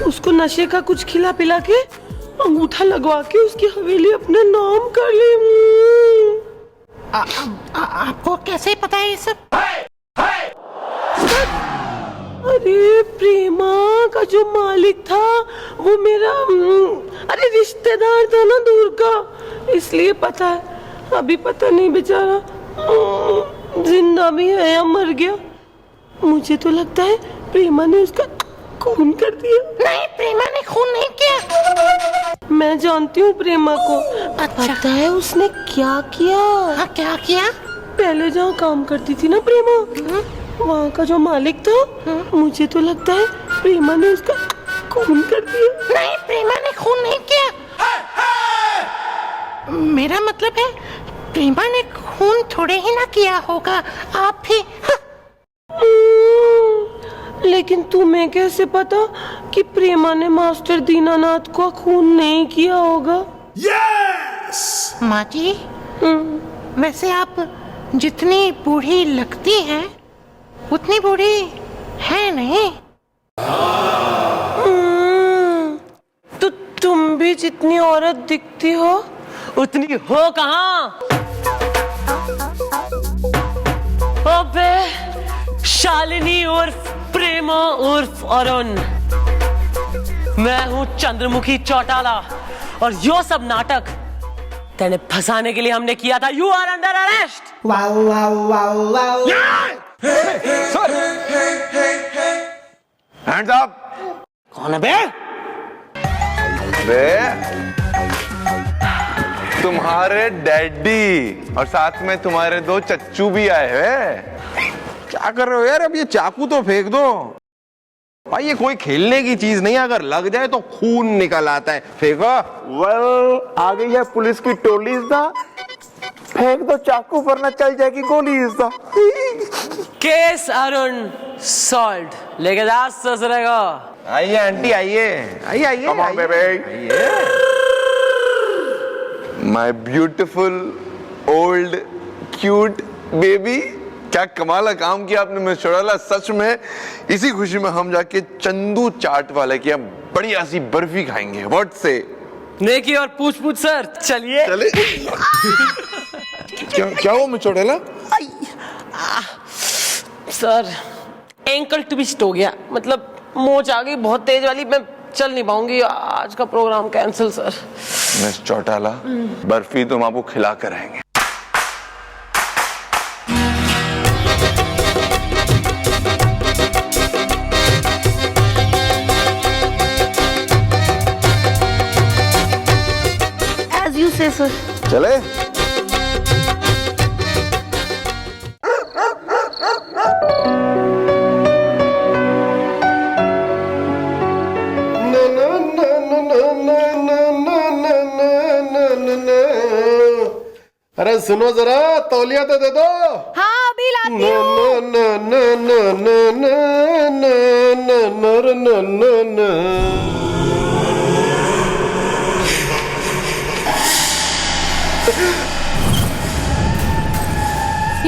उसको नशे का कुछ खिला पिला के अंगूठा लगवा के उसकी हवेली अपने नाम कर ली। आपको कैसे पता है ये सब? अरे प्रेमा का जो मालिक था वो मेरा अरे रिश्तेदार था ना दूर का, इसलिए पता है। अभी पता नहीं बेचारा जिंदा भी है या मर गया। मुझे तो लगता है प्रेमा ने उसका खून कर दिया। नहीं, प्रेमा ने खून नहीं किया। मैं जानती हूँ प्रेमा को। अच्छा। पता है उसने क्या किया? हाँ, क्या किया? पहले जहाँ काम करती थी ना प्रेमा, वहाँ का जो मालिक था, मुझे तो लगता है प्रेमा ने उसका खून कर दिया। नहीं, प्रेमा ने खून नहीं किया। मेरा मतलब है प्रेमा ने खून थोड़े ही ना किया होगा, आप भी। लेकिन तुम्हें कैसे पता कि प्रेमा ने मास्टर दीनानाथ को खून नहीं किया होगा? माँ जी, वैसे आप जितनी बूढ़ी लगती हैं उतनी बूढ़ी है नहीं। तो तुम भी जितनी औरत दिखती हो उतनी हो कहाँ? अबे शालिनी उर्फ प्रेमा उर्फ अरुण, मैं हूँ चंद्रमुखी चौटाला और यो सब नाटक तेने फंसाने के लिए हमने किया था। You are under arrest. Hands up. कौन है बे? तुम्हारे डैडी और साथ में तुम्हारे 2 चच्चू भी आए हैं। क्या कर रहे हो यार? अब ये चाकू तो फेंक दो भाई, ये कोई खेलने की चीज नहीं है, अगर लग जाए तो खून निकल आता है। फेंको। वेल, आ गई है पुलिस की टोली इसदा, फेंक दो चाकू वरना चल जाएगी गोली इसदा। Case Arun solve. लेके जा ससुरे को। आइए आंटी, आइए आइए आइए। Come on, baby. My beautiful old cute baby, क्या कमाल का काम किया आपने मिस चौटाला, सच में। इसी खुशी में हम जाके चंदू चाट वाले की बढ़िया सी बर्फी खाएंगे। व्हाट से? नेकी और पूछ पूछ सर, चलिए। चले। क्या हुआ miss Chautala? Sir ankle twist हो गया, मतलब मोच आ गई बहुत तेज वाली, मैं चल नहीं पाऊंगी, आज का program cancel sir. Miss Chautala, barfi तुम आपको खिला कर आएंगे। As you say, sir. चले। अरे सुनो जरा, तौलिया तो दे दो। हाँ अभी लाती न हूँ। न न न न न न न न न।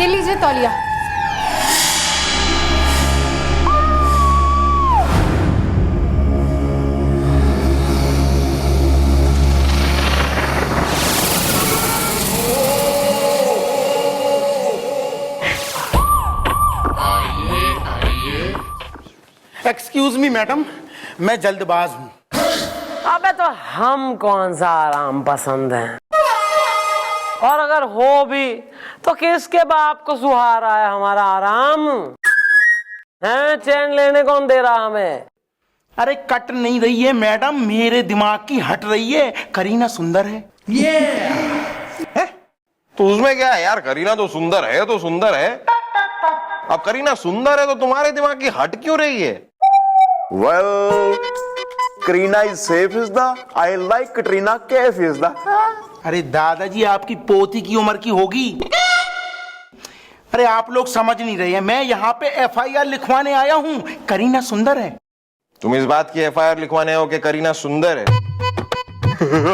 ये लीजिए तौलिया। एक्सक्यूज मी मैडम, मैं जल्दबाज हूँ। अबे तो हम कौन सा आराम पसंद हैं? और अगर हो भी तो किसके बाप को सुहारा है हमारा आराम? है चैन लेने कौन दे रहा हमें? अरे कट नहीं रही है मैडम, मेरे दिमाग की हट रही है। करीना सुंदर है। तो उसमें क्या है यार, करीना तो सुंदर है तो सुंदर है। अब करीना सुंदर है तो तुम्हारे दिमाग की हट क्यों रही है? Well, Katrina is safe is the, I like Katrina Kaif is the. अरे दादाजी, आपकी पोती की उम्र की होगी। अरे आप लोग समझ नहीं रहे हैं, मैं यहाँ पे FIR लिखवाने आया हूँ। करीना सुंदर है। तुम इस बात की FIR लिखवाने हो कि करीना सुंदर है?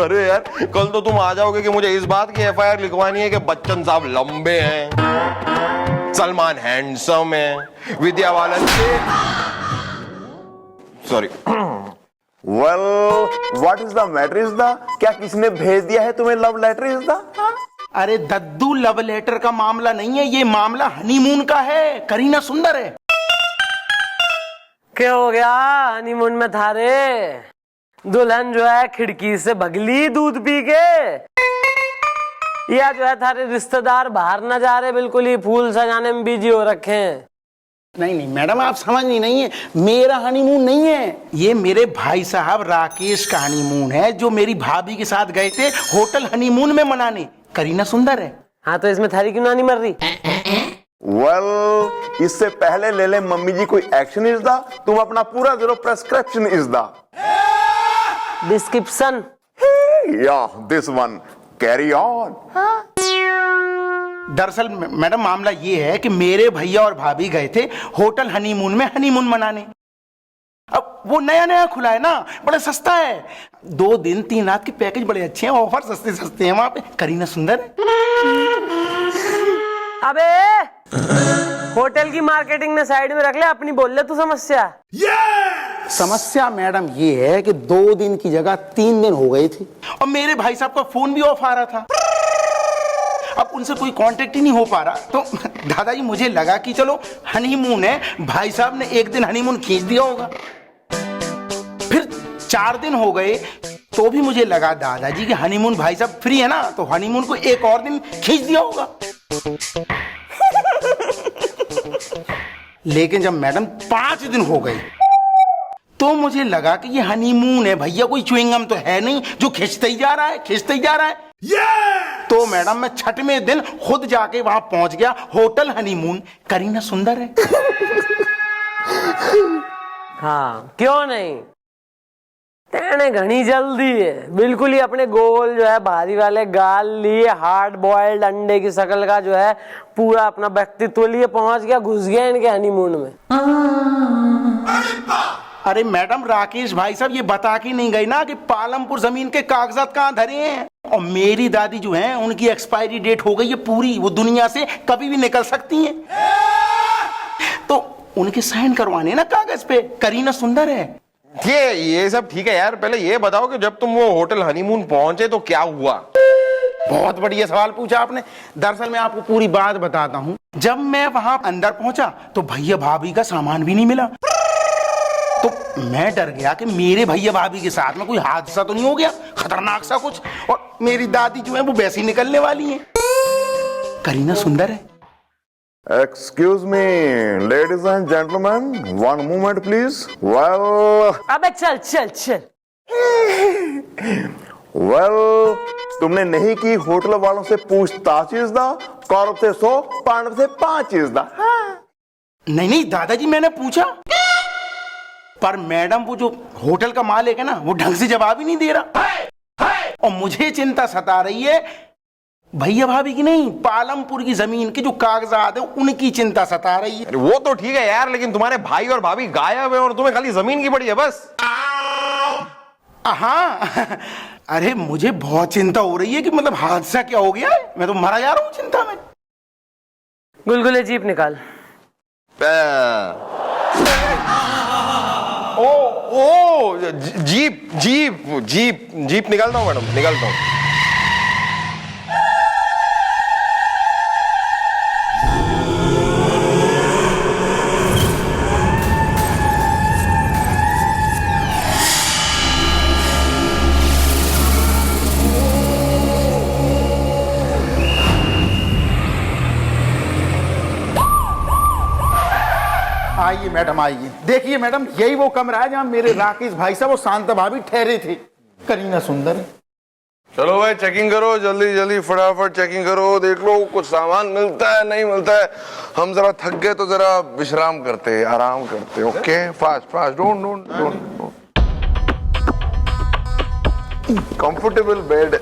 अरे यार, कल तो तुम आ जाओगे कि मुझे इस बात की FIR लिखवानी है कि बच्चन साहब लंबे हैं, सलमान हैंडसम है, Vidya Balan sorry. Well, what is the matter is the? क्या किसने भेज दिया है तुम्हें लव लेटर is the? अरे दद्दू, लव लेटर का मामला नहीं है, ये मामला हनीमून का है। करीना सुंदर है। क्या हो गया हनीमून में थारे? दुल्हन जो है खिड़की से भगली दूध पी के, या जो है थारे रिश्तेदार बाहर न जा रहे, बिल्कुल ही फूल सजाने में बिजी हो रखे हैं? नहीं नहीं मैडम, आप समझ नहीं है, मेरा हनीमून नहीं है, ये मेरे भाई साहब राकेश का हनीमून है, जो मेरी भाभी के साथ गए थे होटल हनीमून में मनाने। करीना सुंदर है। हाँ तो इसमें थारी क्यों नानी मर रही? Well, इससे पहले ले ले मम्मी जी कोई एक्शन इज द, तुम अपना पूरा दे लो प्रेस्क्रिप्शन इज द। डिस्क्रिप्शन? या दिस वन, कैरी ऑन। दरअसल मैडम मामला ये है कि मेरे भैया और भाभी गए थे होटल हनीमून में हनीमून मनाने। अब वो नया नया खुला है ना, बड़ा सस्ता है, 2 दिन 3 रात के पैकेज बड़े अच्छे हैं, ऑफर सस्ते सस्ते हैं वहां पे। करीना सुंदर है। अबे होटल की मार्केटिंग ने साइड में रख ले, अपनी बोल ले तू समस्या। समस्या मैडम ये है कि 2 दिन की जगह 3 दिन हो गए थे और मेरे भाई साहब का फोन भी ऑफ आ रहा था। अब उनसे कोई कांटेक्ट ही नहीं हो पा रहा, तो दादाजी मुझे लगा कि चलो हनीमून है, भाई साहब ने 1 दिन हनीमून खींच दिया होगा। फिर 4 दिन हो गए तो भी मुझे लगा दादाजी कि हनीमून भाई साहब फ्री है ना, तो हनीमून को 1 और दिन खींच दिया होगा। लेकिन जब मैडम 5 दिन हो गए तो मुझे लगा कि ये हनीमून है भैया, कोई च्युइंगम तो है नहीं जो खिंचते ही जा रहा है, खिंचते ही जा रहा है। तो मैडम मैं छठवें दिन खुद जाके वहां पहुंच गया। होटल हनीमून, करीना सुंदर है। हाँ क्यों नहीं, तेने घनी जल्दी है, बिल्कुल ही अपने गोल जो है भारी वाले गाल लिए, हार्ड बॉइल्ड अंडे की शक्ल का जो है पूरा अपना व्यक्तित्व लिए पहुंच गया, घुस गया इनके हनीमून में। अरे मैडम राकेश भाई साहब ये बता के नहीं गई ना कि पालमपुर जमीन के कागजात कहाँ धरे हैं, और मेरी दादी जो है उनकी एक्सपायरी डेट हो गई है पूरी, वो दुनिया से कभी भी निकल सकती हैं। तो उनके साइन करवाने ना कागज पे। करीना सुंदर है। ये सब ठीक है यार, पहले ये बताओ कि जब तुम वो होटल हनीमून पहुंचे तो क्या हुआ? बहुत बढ़िया सवाल पूछा आपने। दरअसल मैं आपको पूरी बात बताता हूँ। जब मैं वहां अंदर पहुंचा तो भैया भाभी का सामान भी नहीं मिला। तो मैं डर गया कि मेरे भैया भाभी के साथ में कोई हादसा तो नहीं हो गया, खतरनाक सा कुछ। और मेरी दादी जो है वो वैसे ही निकलने वाली है। करीना सुंदर है। Excuse me, ladies and gentlemen, one moment please. अबे चल चल चल। तुमने नहीं की होटल वालों से पूछताछ दा, कौरव से 100, पांडव से 5 दा। नहीं दादाजी मैंने पूछा, पर मैडम वो जो होटल का मालिक है ना वो ढंग से जवाब ही नहीं दे रहा। और मुझे चिंता सता रही है भैया भाभी की नहीं, पालमपुर की जमीन के जो कागजात है उनकी चिंता सता रही है। वो तो ठीक है यार, लेकिन तुम्हारे भाई और भाभी गायब है और तुम्हें खाली जमीन की पड़ी है बस। हाँ अरे मुझे बहुत चिंता हो रही है कि मतलब हादसा क्या हो गया है, मैं तो मरा जा रहा हूँ चिंता में। गुलगुले जीप निकाल। जीप जीप जीप जीप निकालता हूँ मैडम, निकालता हूँ। आइए मैडम आइए। देखिए मैडम यही वो कमरा है जहाँ मेरे राकेश भाई साहब और शांता भाभी ठहरे थे। करीना सुंदर। चलो भाई चेकिंग करो, जल्दी जल्दी फटाफट चेकिंग करो, देख लो कुछ सामान मिलता है नहीं मिलता है। हम जरा थक गए तो जरा विश्राम करते, आराम करते। Okay fast fast, don't comfortable bed.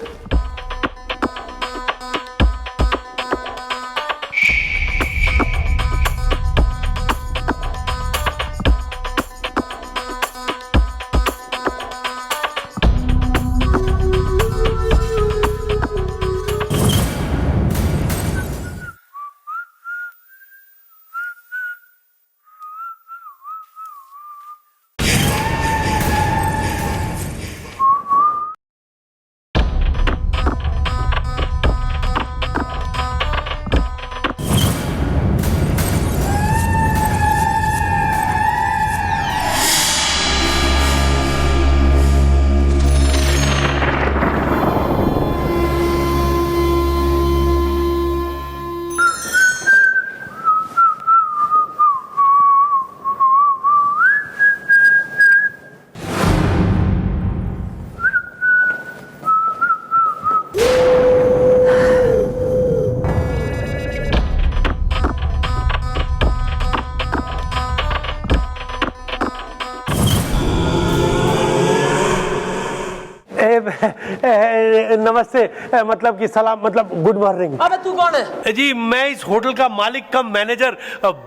नमस्ते, मतलब कि सलाम, मतलब गुड मॉर्निंग। अबे तू कौन है? जी मैं इस होटल का मालिक कम मैनेजर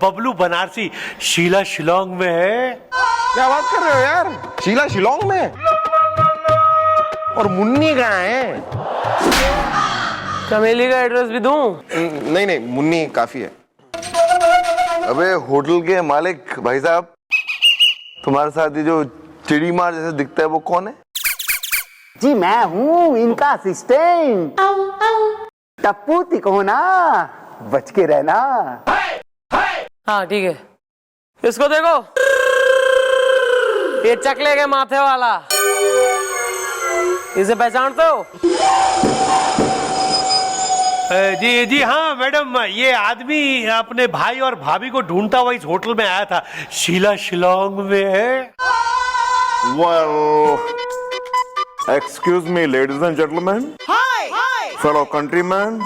बबलू बनारसी। शीला शिलोंग में है। क्या बात कर रहे हो यार, शीला शिलोंग में? और मुन्नी कहाँ है? चमेली का एड्रेस भी दूं? नहीं नहीं, मुन्नी काफी है। अबे होटल के मालिक भाई साहब, तुम्हारे साथ ये जो चिड़ी मार जैसे दिखता है वो कौन है? जी मैं हूँ इनका असिस्टेंट टप्पू तिकोना, बच के रहना। हाँ ठीक है, इसको देखो, ये चकले के माथे वाला, इसे पहचानते हो? जी हाँ मैडम, ये आदमी अपने भाई और भाभी को ढूंढता हुआ इस होटल में आया था। शीला शिलोंग में है। Well, excuse me, ladies and gentlemen. Hi hi fellow countrymen,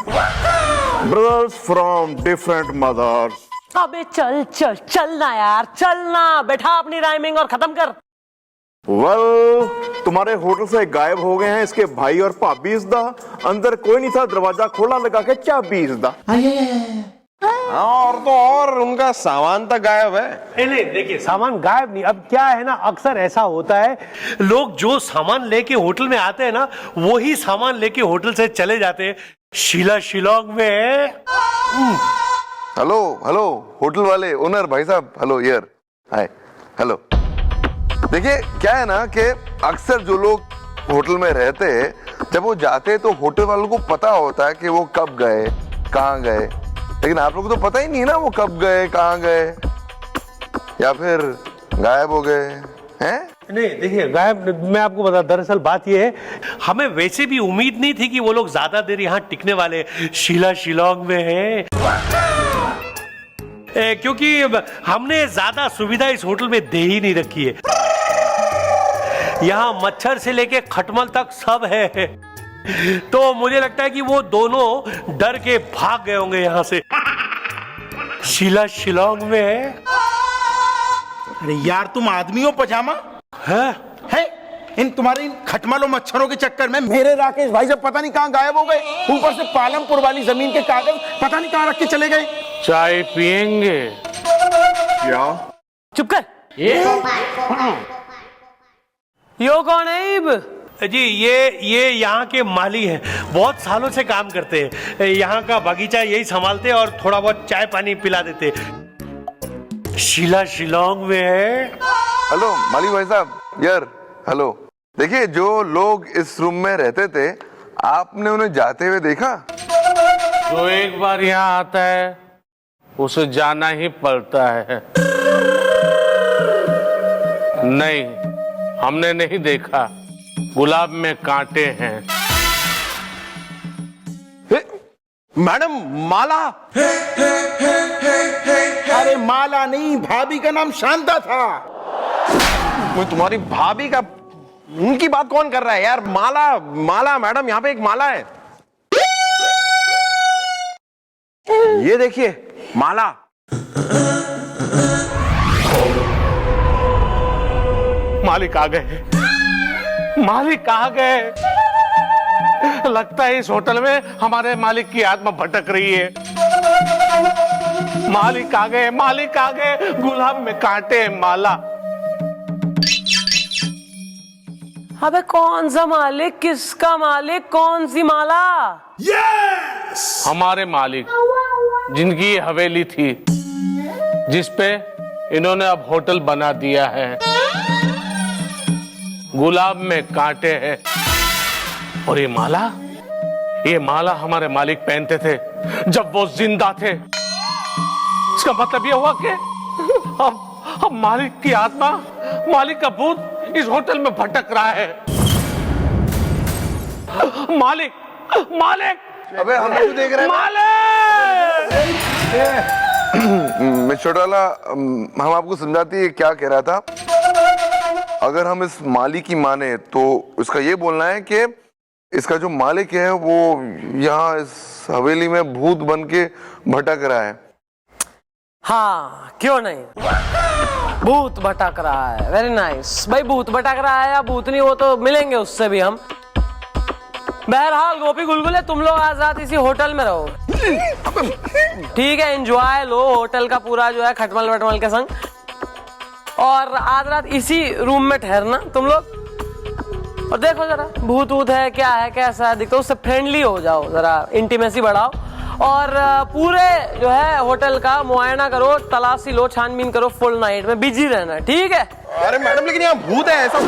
brothers from different mothers. अबे चल चल चलना यार, चलना, बैठा अपनी राइमिंग और खत्म कर। Well, तुम्हारे होटल से गायब हो गए हैं इसके भाई और भाभी इसदा। अंदर कोई नहीं था, दरवाजा खोला लगा के चाबी इसदा। हाँ, और तो और उनका सामान तक गायब है। नहीं देखिए, सामान गायब नहीं। अब क्या है ना, अक्सर ऐसा होता है, लोग जो सामान लेके होटल में आते हैं ना, वही सामान लेके होटल से चले जाते हैं। शीला शिलोंग में है। हेलो हेलो होटल वाले ओनर भाई साहब, हेलो यार, हाय, हेलो। देखिए क्या है ना कि अक्सर जो लोग होटल में रहते हैं, जब वो जाते हैं तो होटल वालों को पता होता है कि वो कब गए, कहाँ गए, लेकिन आप लोगों को तो पता ही नहीं ना वो कब गए, कहाँ गए, या फिर गायब हो गए हैं। नहीं देखिए, गायब, मैं आपको बता, दरअसल बात ये है, हमें वैसे भी उम्मीद नहीं थी कि वो लोग ज्यादा देर यहाँ टिकने वाले। शीला शिलोंग में है, क्योंकि हमने ज्यादा सुविधा इस होटल में दे ही नहीं रखी है। यहाँ मच्छर से लेके खटमल तक सब है, तो मुझे लगता है कि वो दोनों डर के भाग गए होंगे यहाँ से। शीला शिलोंग में है। अरे यार, तुम आदमी हो पजामा है? इन तुम्हारे इन खटमलों मच्छरों के चक्कर में मेरे राकेश भाई जब पता नहीं कहाँ गायब हो गए। ऊपर से पालमपुर वाली जमीन के कागज पता नहीं कहाँ रख के चले गए। चाय पियेंगे क्या? चुप कर। यो कौन है इब? जी ये यहाँ के माली हैं, बहुत सालों से काम करते हैं, यहाँ का बगीचा यही संभालते हैं और थोड़ा बहुत चाय पानी पिला देते। शीला शिलोंग में है। हेलो माली भाई साहब, यार हेलो। देखिए जो लोग इस रूम में रहते थे, आपने उन्हें जाते हुए देखा? जो एक बार यहाँ आता है उसे जाना ही पड़ता है। नहीं, हमने नहीं देखा। गुलाब में कांटे हैं। मैडम माला। अरे माला नहीं, भाभी का नाम शांता था। वो तुम्हारी भाभी का, उनकी बात कौन कर रहा है यार? माला, माला मैडम, यहाँ पे एक माला है। ये देखिए माला। मालिक आ गए, मालिक आ गए। लगता है इस होटल में हमारे मालिक की आत्मा भटक रही है। मालिक आ गए, मालिक आ गए। गुलाब में कांटे, माला। अबे कौन सा मालिक? किसका मालिक? कौन सी माला? हमारे मालिक, जिनकी ये हवेली थी, जिसपे इन्होंने अब होटल बना दिया है। गुलाब में कांटे हैं। और ये माला हमारे मालिक पहनते थे जब वो जिंदा थे। इसका मतलब ये हुआ कि अब मालिक की आत्मा, मालिक का भूत इस होटल में भटक रहा है। मालिक, मालिक, अबे हम क्यों देख रहे हैं? मालिक! मिस्टर चौटाला, हम आपको समझाती है क्या कह रहा था। अगर हम इस मालिक की माने तो इसका ये बोलना है कि इसका जो मालिक है वो यहाँ इस हवेली में भूत बन के भटक रहा है। हाँ, क्यों नहीं, भूत भटक रहा है। वेरी नाइस भाई, भूत भटक रहा है या भूतनी, वो तो मिलेंगे उससे भी हम। बहरहाल गोपी गुलगुले, तुम लोग आज रात इसी होटल में रहो, ठीक है? एंजॉय लो होटल का पूरा जो है खटमल वटमल के संग, और आज रात इसी रूम में ठहरना तुम लोग। और देखो जरा भूत वूत है क्या है, कैसा है दिखता, उससे फ्रेंडली हो जाओ, जरा इंटीमेसी बढ़ाओ, और पूरे जो है होटल का मुआयना करो, तलाशी लो, छानबीन करो, फुल नाइट में बिजी रहना, ठीक है? अरे मैडम, लेकिन यहाँ भूत है ऐसा।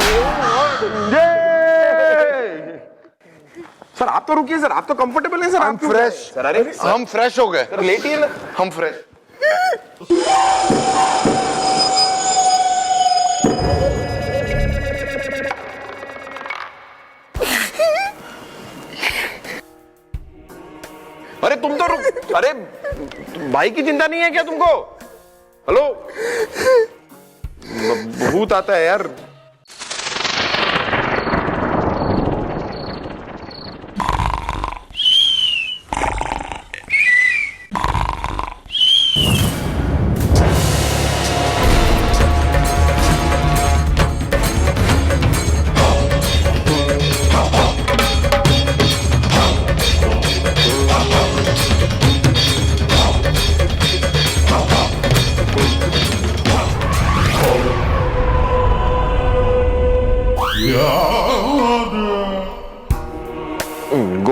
सर आप तो रुकिए सर, आप तो कंफर्टेबल हैं सर। हम फ्रेश, सर, अरे हम फ्रेश हो गए। लेटिए ना। हम फ्रेश। अरे तुम तो रुक, अरे भाई की चिंता नहीं है क्या तुमको? हेलो, भूत आता है यार।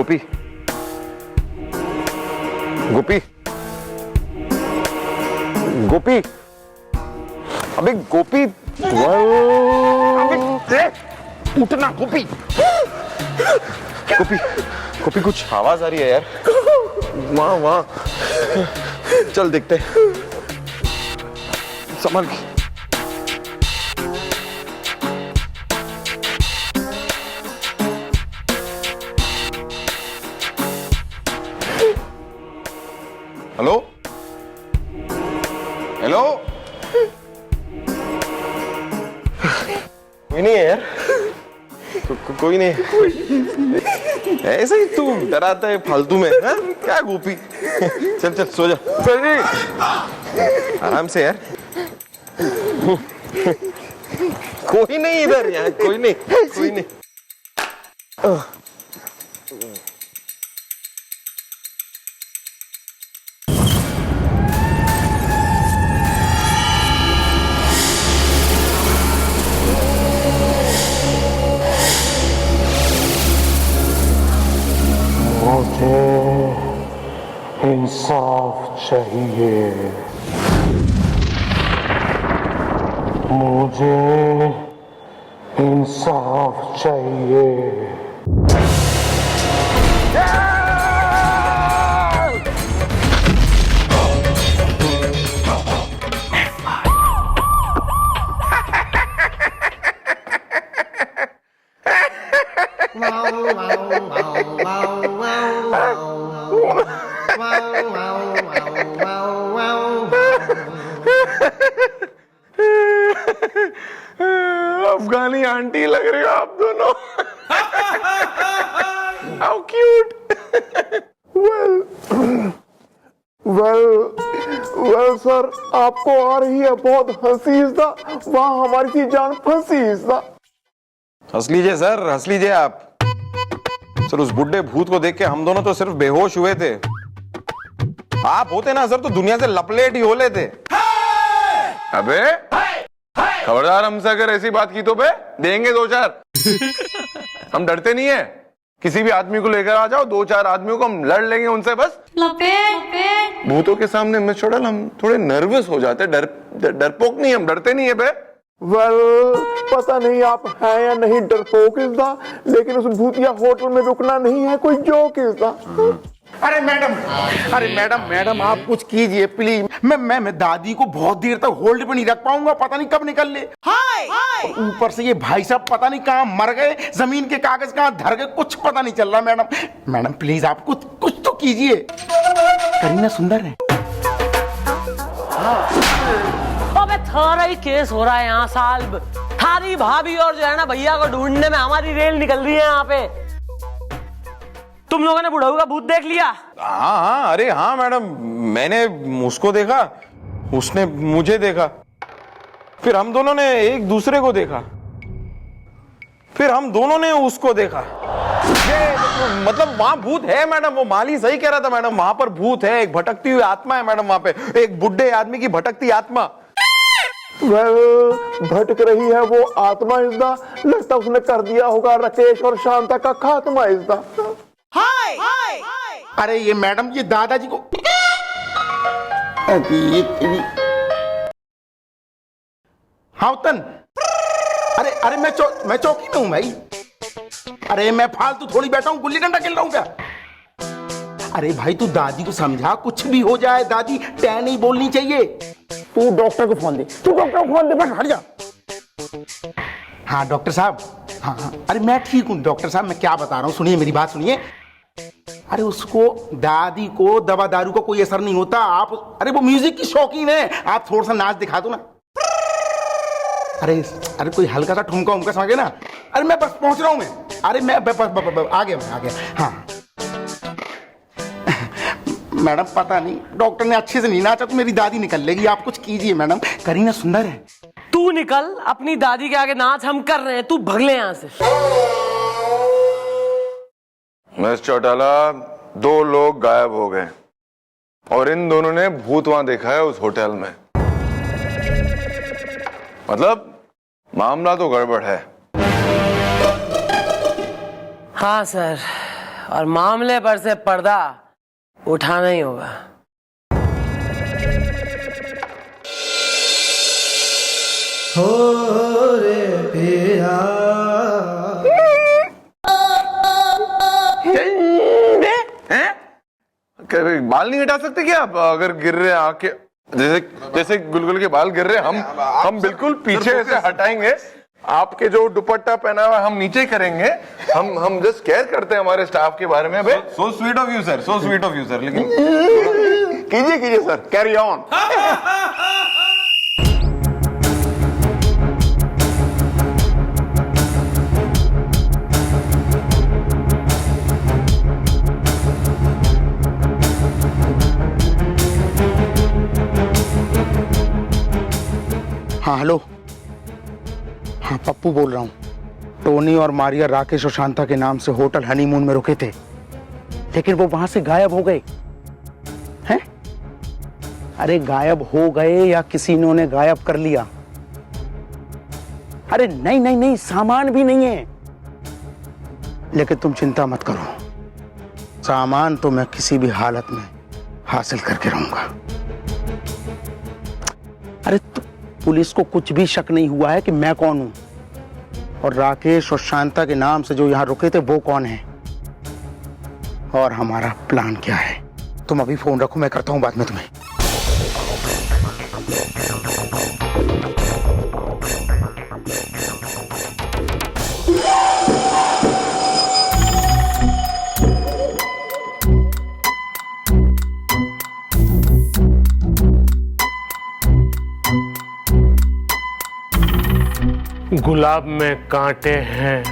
गोपी, गोपी, गोपी, अबे गोपी, उठना गोपी। गोपी, गोपी कुछ आवाज आ रही है यार, वहां वहां, चल देखते, संभल के। हेलो, हेलो, कोई नहीं है यार, कोई नहीं, ऐसे ही तू डराता है फालतू में, हा? क्या गोपी, चल चल सो जा, आराम से यार, कोई नहीं इधर, यहाँ कोई नहीं, कोई नहीं। इंसाफ चाहिए, मुझे इंसाफ चाहिए। अफगानी आंटी लग रही हो आप दोनों। How cute. वेल सर, आपको आ रही है बहुत हंसी इसदा, वहां हमारी सी जान फंसी इसदा। हंस लीजिए सर, हंस लीजिए आप। सर उस बुड्ढे भूत को देख के हम दोनों तो सिर्फ बेहोश हुए थे। आप होते ना सर तो दुनिया से लपलेट ही हो लेते। अबे खबरदार हमसे अगर ऐसी बात की तो बे देंगे 2-4। हम डरते नहीं है, किसी भी आदमी को लेकर आ जाओ, 2-4 आदमियों को हम लड़ लेंगे उनसे बस। लपेट भूतों के सामने में छोड़ा हम थोड़े नर्वस हो जाते, डरपोक नहीं, हम डरते नहीं है बे। वेल पता नहीं आप हैं या नहीं डरपोक इसदा, लेकिन उस भूतिया होटल में रुकना नहीं है कोई जोक इसदा। अरे मैडम आप कुछ कीजिए प्लीज। मैं दादी को बहुत देर तक होल्ड पे नहीं रख पाऊंगा, पता नहीं कब निकल ले। हाय ऊपर से ये भाई साहब पता नहीं कहां मर गए, जमीन के कागज कहां धर गए, कुछ पता नहीं चल रहा। मैडम प्लीज आप कुछ तो कीजिए। करीना सुंदर है। अबे थारा ही केस हो रहा है यहाँ साल। थारी भाभी और जो है ना भैया को ढूंढने में हमारी रेल निकल रही है यहाँ पे। तुम लोगों ने बुढ़ऊ का भूत देख लिया? हाँ, अरे हाँ मैडम, मैंने उसको देखा, उसने मुझे देखा, फिर हम दोनों ने एक दूसरे को देखा, फिर हम दोनों ने उसको देखा। ये मतलब वहां भूत है मैडम, वो माली सही कह रहा था मैडम, वहां पर भूत है, एक भटकती हुई आत्मा है मैडम, वहां पे एक बुड्ढे आदमी की भटकती आत्मा। वेल भटक रही है वो आत्मा इसदा, लगता उसने कर दिया होगा राकेश और शांता का खात्मा इसदा। हाय अरे ये मैडम ये दादाजी को हाउतन। अरे मैं चौकी में हूं भाई। अरे मैं फालतू थोड़ी बैठा हूं, गुल्ली डंडा खेल रहा हूं क्या? अरे भाई तू दादी को समझा, कुछ भी हो जाए दादी टै नहीं बोलनी चाहिए। तू डॉक्टर को फोन दे, बस हट जा। हाँ डॉक्टर साहब, हाँ अरे मैं ठीक हूँ डॉक्टर साहब, मैं क्या बता रहा हूँ, सुनिए मेरी बात सुनिए। अरे उसको दादी को दवा दारू का कोई असर नहीं होता। आप अरे वो म्यूजिक की शौकीन है, आप थोड़ा सा नाच दिखा दो ना। अरे कोई हल्का सा ठुमका उमका समझे ना। अरे मैं बस पहुंच रहा हूं मैं। अरे मैं आ गया। हाँ मैडम पता नहीं डॉक्टर ने अच्छे से नहीं नाचा तो मेरी दादी निकल लेगी, आप कुछ कीजिए मैडम। करीना सुंदर है। तू निकल, अपनी दादी के आगे नाच हम कर रहे हैं, तू भगले यहाँ से। मिस चौटाला, 2 लोग गायब हो गए और इन दोनों ने भूत वहां देखा है उस होटल में। मतलब मामला तो गड़बड़ है। हाँ सर, और मामले पर से पर्दा उठाना ही होगा। हो रे पिया बाल नहीं हटा सकते क्या आप? अगर गिर रहे आके जैसे जैसे गुलगुल के बाल गिर रहे, हम बिल्कुल पीछे ऐसे हटाएंगे। आपके जो दुपट्टा पहना हुआ हम नीचे करेंगे। हम जस्ट केयर करते हैं हमारे स्टाफ के बारे में। So sweet of you sir, so sweet of you sir. लेकिन कीजिए सर, कैरी ऑन। हाँ हेलो, हाँ पप्पू बोल रहा हूँ। टोनी और मारिया राकेश और शांता के नाम से होटल हनीमून में रुके थे, लेकिन वो वहां से गायब हो गए हैं। अरे गायब हो गए या किसी ने गायब कर लिया? अरे नहीं नहीं नहीं, सामान भी नहीं है। लेकिन तुम चिंता मत करो, सामान तो मैं किसी भी हालत में हासिल करके रहूंगा। अरे पुलिस को कुछ भी शक नहीं हुआ है कि मैं कौन हूं, और राकेश और शांता के नाम से जो यहां रुके थे वो कौन है, और हमारा प्लान क्या है। तुम अभी फोन रखो, मैं करता हूं बाद में तुम्हें। गुलाब में कांटे हैं।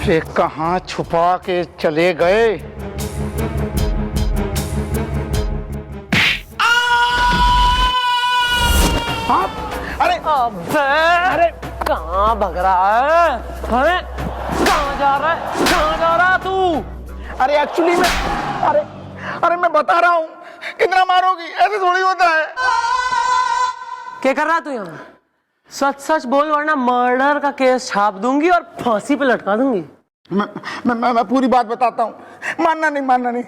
ये कहाँ छुपा के चले गए? अरे अरे कहाँ भग रहा है? अरे कहाँ जा रहा है? कहाँ जा रहा तू? अरे एक्चुअली मैं अरे मैं बता रहा हूँ, कितना मारोगी? ऐसे थोड़ी होता है। क्या कर रहा तू यहाँ? सच सच बोल वरना मर्डर का केस छाप दूंगी और फांसी पे लटका दूंगी। मैं पूरी बात बताता हूँ, मानना नहीं।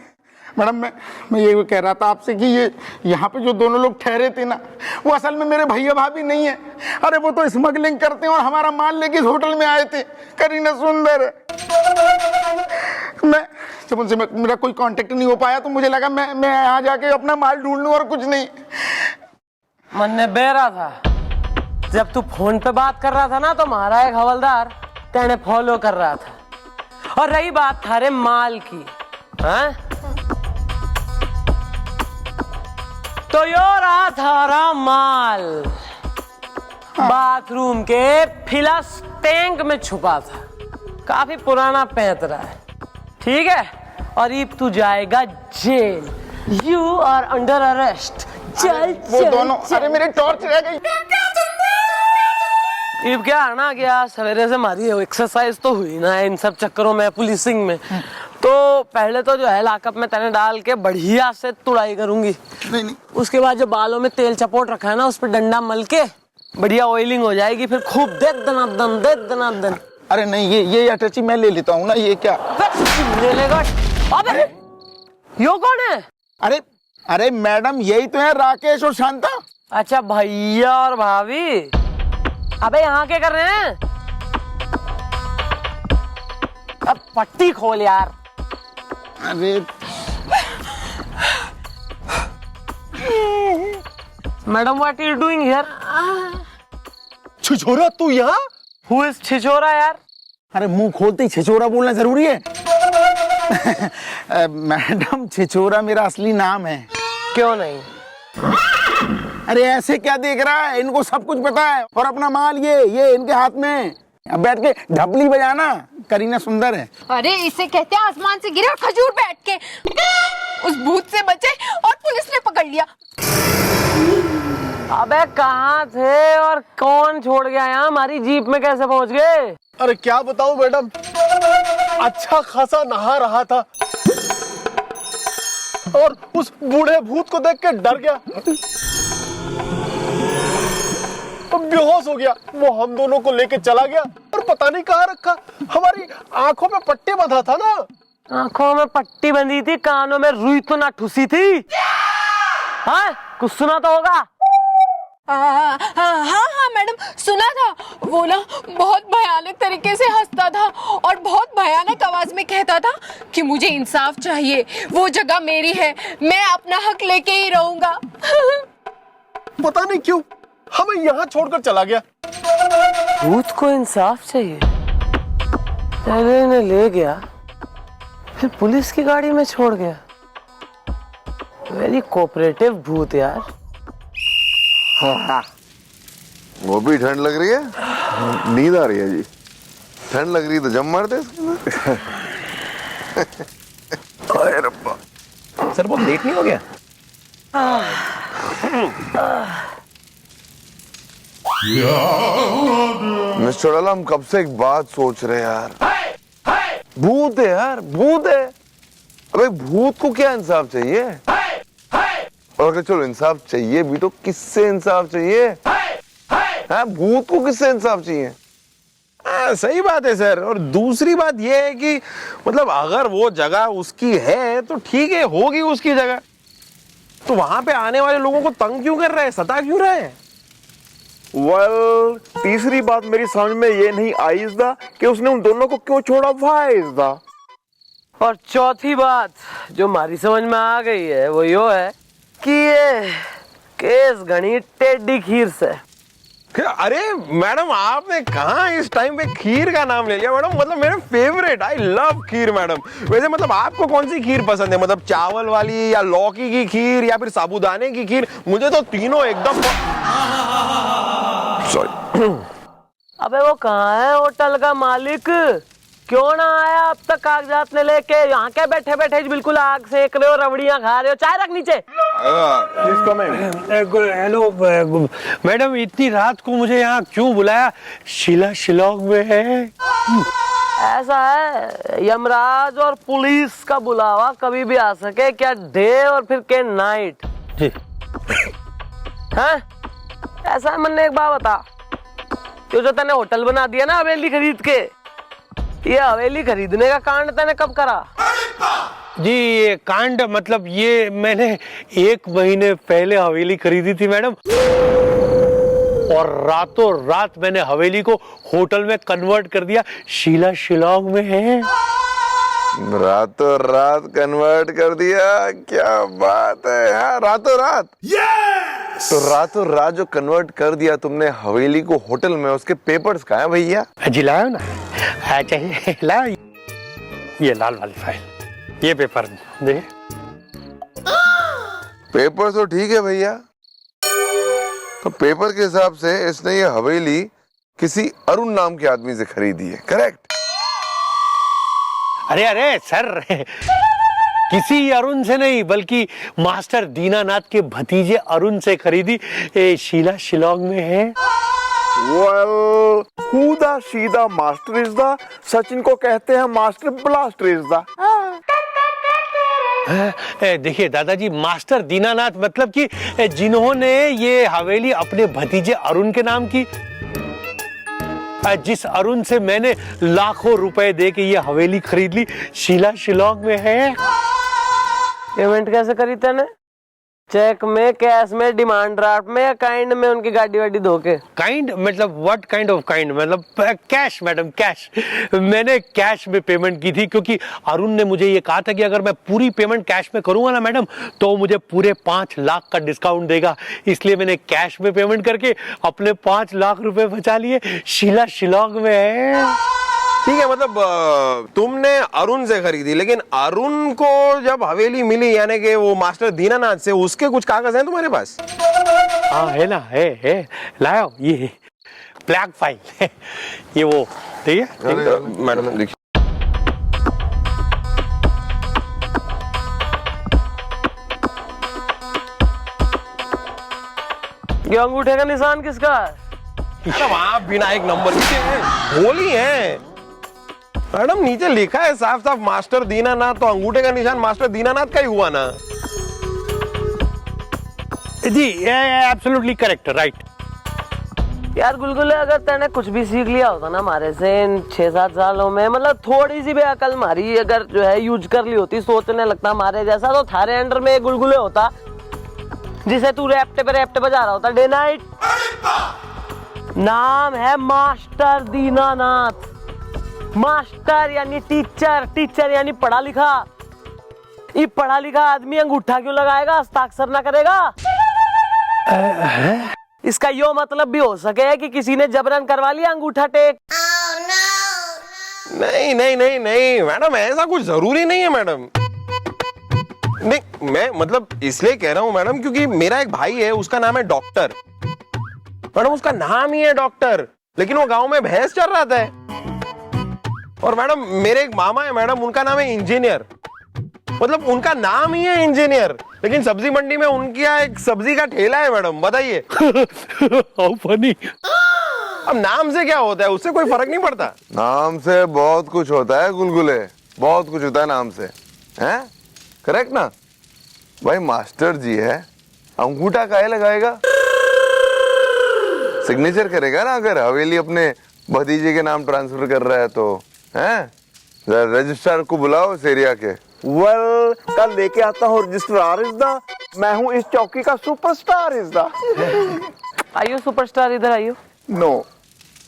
मैडम मैं ये कह रहा था आपसे कि ये यहाँ पे जो दोनों लोग ठहरे थे ना, वो असल में मेरे भैया भाभी नहीं है। अरे वो तो स्मगलिंग करते हैं और हमारा माल लेके इस होटल में आए थे। करीना सुंदर। मैं जब उनसे मेरा कोई कांटेक्ट नहीं हो पाया तो मुझे लगा मैं यहाँ जाके अपना माल ढूंढ लूँ और कुछ नहीं। मन ने बेरा था, जब तू फोन पे बात कर रहा था ना तो हमारा एक हवलदार तेने फॉलो कर रहा था। और रही बात थारे माल की, हाँ? तो यो रहा थारा माल बाथरूम के फिलस टैंक में छुपा था। काफी पुराना पैंतरा है, ठीक है? और अब तू जाएगा जेल। You are under arrest. चल वो दोनों, अरे मेरी टॉर्च रह गई। इब क्या है ना, क्या सवेरे से हमारी एक्सरसाइज तो हुई ना इन सब चक्करों में, पुलिसिंग में। तो पहले तो जो है लाकअप में तने डाल के बढ़िया से तुड़ाई करूंगी। नहीं। उसके बाद जो बालों में तेल चपोट रखा है ना, उस पर डंडा मल के बढ़िया ऑयलिंग हो जाएगी, फिर खूब दे दनादन। अरे नहीं, ये अटैची मैं ले लेता हूँ ना। ये क्या ले लेगा? अबे यो कौन है? अरे मैडम, यही तो है राकेश और शांता। अच्छा, भैया और भाभी। अबे यहाँ क्या कर रहे हैं? अब पट्टी खोल यार। अरे madam, what are you doing here? छिछोरा तू यहाँ? हु इज छिछोरा यार? अरे मुंह खोलते ही छिछोरा बोलना जरूरी है? मैडम छिछोरा मेरा असली नाम है। क्यों नहीं? अरे ऐसे क्या देख रहा है, इनको सब कुछ पता है। और अपना माल ये इनके हाथ में। अब बैठ के ढपली बजाना, करीना सुंदर है। अरे इसे कहते हैं आसमान से गिरे और खजूर बैठ के। उस भूत से बचे और पुलिस ने पकड़ लिया। अबे कहाँ थे और कौन छोड़ गया यहाँ? हमारी जीप में कैसे पहुँच गए? अरे क्या बताऊं मैडम, अच्छा खासा नहा रहा था और उस बूढ़े भूत को देख के डर गया, बेहोश हो गया। वो हम दोनों को लेके चला गया और पता नहीं कहाँ रखा। हमारी आंखों में पट्टी बंधा था ना। आंखों में पट्टी बंधी थी, कानों में रुई तो ना ठुसी थी। हाँ कुछ सुना तो होगा? हाँ मैडम सुना था। वो ना बहुत भयानक तरीके से हंसता था और बहुत भयानक आवाज में कहता था कि मुझे इंसाफ चाहिए, वो जगह मेरी है, मैं अपना हक लेके ही रहूंगा। पता नहीं क्यों हमें यहाँ छोड़कर चला गया। भूत को इंसाफ चाहिए, पहले इन्हें ले गया फिर पुलिस की गाड़ी में छोड़ गया। वेरी कोऑपरेटिव भूत यार। वो भी ठंड लग रही है, नींद आ रही है जी। ठंड लग रही है तो जम मारते इसके अंदर। ओए रब्बा। सर बहुत लेट नहीं हो गया? मिस्टर चौटाला, हम कब से एक बात सोच रहे हैं यार। भूत है यार, भूत है। अबे भूत को क्या इंसाफ चाहिए? और अगर चलो इंसाफ चाहिए भी तो किससे इंसाफ चाहिए? भूत को किससे इंसाफ चाहिए? सही बात है सर। और दूसरी बात यह है कि मतलब अगर वो जगह उसकी है तो ठीक है, होगी उसकी जगह, तो वहां पे आने वाले लोगों को तंग क्यों कर रहे हैं, सता क्यों रहे हैं? वेल, तीसरी बात मेरी समझ में ये नहीं आई इसदा कि उसने उन दोनों को क्यों छोड़ा। वाई इसदा? और चौथी बात जो हमारी समझ में आ गई है वो यो है कि ये केस गणी टेढ़ी खीर से। अरे मैडम, आपने कहा इस टाइम पे खीर का नाम ले लिया मैडम? मतलब मेरे favourite, I love kheer madam. वैसे मतलब आपको कौन सी खीर पसंद है? मतलब चावल वाली या लौकी की खीर या फिर साबूदाने की खीर? मुझे तो तीनों एकदम। सॉरी। अबे वो कहाँ है होटल का मालिक? क्यों ना आया अब तक कागजात ने लेके? यहाँ के बैठे बैठे बिल्कुल आग सेक रहे हो, रबड़ियाँ खा रहे हो। चाय रख नीचे। हेलो मैडम, इतनी रात को मुझे यहाँ क्यों बुलाया? शीला शिलोंग में है। ऐसा है, यमराज और पुलिस का बुलावा कभी भी आ सके, क्या डे और फिर के नाइट जी। हैं? ऐसा है, मैंने एक बात बता, जो तैने होटल बना दिया ना हवेली खरीद के, ये हवेली खरीदने का कांड तैने कब करा? जी ये कांड मतलब ये मैंने 1 महीने पहले हवेली खरीदी थी मैडम, और रातों रात मैंने हवेली को होटल में कन्वर्ट कर दिया। शीला शिलोंग में है। रातों रात कन्वर्ट कर दिया? क्या बात है यार, रातों रात। तो रातों रात जो कन्वर्ट कर दिया तुमने हवेली को होटल में, उसके पेपर्स कहाँ हैं भैया? जी लाओ ना, चाहिए लाओ। ये लाल वाली फाइल, ये पेपर देखिए। पेपर तो ठीक है भैया, तो पेपर के हिसाब से इसने ये हवेली किसी अरुण नाम के आदमी से खरीदी है, करेक्ट? अरे सर, किसी अरुण से नहीं बल्कि मास्टर दीनानाथ के भतीजे अरुण से खरीदी। शीला शिलोंग में है। वेल, हुदा सीधा मास्टर इज दा, सचिन को कहते हैं मास्टर ब्लास्टर इज दा। देखिए दादाजी, मास्टर दीनानाथ मतलब कि जिन्होंने ये हवेली अपने भतीजे अरुण के नाम की, जिस अरुण से मैंने लाखों रुपए दे के ये हवेली खरीद ली, शीला शिलोंग में है। पेमेंट कैसे करी तैने? चेक में, कैश में, डिमांड ड्राफ्ट में या काइंड में उनकी गाड़ी वाड़ी धोके? काइंड मतलब व्हाट काइंड ऑफ काइंड? मतलब कैश मैडम, कैश। मैंने कैश में पेमेंट की थी क्योंकि अरुण ने मुझे ये कहा था कि अगर मैं पूरी पेमेंट कैश में करूंगा ना मैडम तो मुझे पूरे 5 लाख का डिस्काउंट देगा, इसलिए मैंने कैश में पेमेंट करके अपने 5 लाख रुपए बचा लिए। शीला शिलोंग में है। ठीक है, मतलब तुमने अरुण से खरीदी, लेकिन अरुण को जब हवेली मिली यानी कि वो मास्टर दीनानाथ से, उसके कुछ कागज हैं तुम्हारे पास? हाँ है ना, है लाओ ये ब्लैक फाइल है ये, वो ठीक है मैडम देखिए। ये अंगूठे का निशान किसका है? अरे वहाँ बिना एक नंबर के होली है मैडम, नीचे लिखा है साफ साफ मास्टर दीनानाथ, तो अंगूठे का निशान मास्टर दीनानाथ का ही हुआ ना जी। Absolutely correct, right. यार गुलगुले, अगर तैने कुछ भी सीख लिया होता ना हमारे से इन 6-7 सालों में, मतलब थोड़ी सी भी अकल मारी अगर जो है यूज कर ली होती, सोचने लगता हमारे जैसा, तो थारे अंडर में एक गुलगुले होता जिसे तू रैप्टे पे रैप्टे बजा रहा होता डे नाइट। नाम है मास्टर दीनानाथ। मास्टर यानी टीचर, टीचर यानी पढ़ा लिखा। ये पढ़ा लिखा आदमी अंगूठा क्यों लगाएगा, हस्ताक्षर ना करेगा? इसका यो मतलब भी हो सके कि किसी ने जबरन करवा लिया अंगूठा टेक। नहीं नहीं नहीं नहीं मैडम, ऐसा कुछ जरूरी नहीं है मैडम। नहीं, मैं मतलब इसलिए कह रहा हूँ मैडम क्योंकि मेरा एक भाई है, उसका नाम है डॉक्टर। मैडम उसका नाम ही है डॉक्टर, लेकिन वो गांव में भैंस चर रहा था। और मैडम मेरे एक मामा है मैडम, उनका नाम है इंजीनियर। मतलब उनका नाम ही है इंजीनियर, लेकिन सब्जी मंडी में उनकी एक सब्जी का ठेला है मैडम, बताइए। How funny. अब नाम से क्या होता है, उससे कोई फर्क नहीं पड़ता। नाम से बहुत कुछ होता है गुलगुले, बहुत कुछ होता है नाम से, हैं? करेक्ट ना भाई? मास्टर जी है, अंगूठा काहे लगाएगा? सिग्नेचर करेगा ना अगर हवेली अपने भतीजे के नाम ट्रांसफर कर रहा है तो, हैं? रजिस्ट्रार को बुलाओ इस एरिया के। वेल, कल लेके आता हूँ रजिस्ट्रार इज़दा। मैं हूँ इस चौकी का सुपरस्टार इज़दा। आइयो सुपरस्टार, इधर आइयो। नो।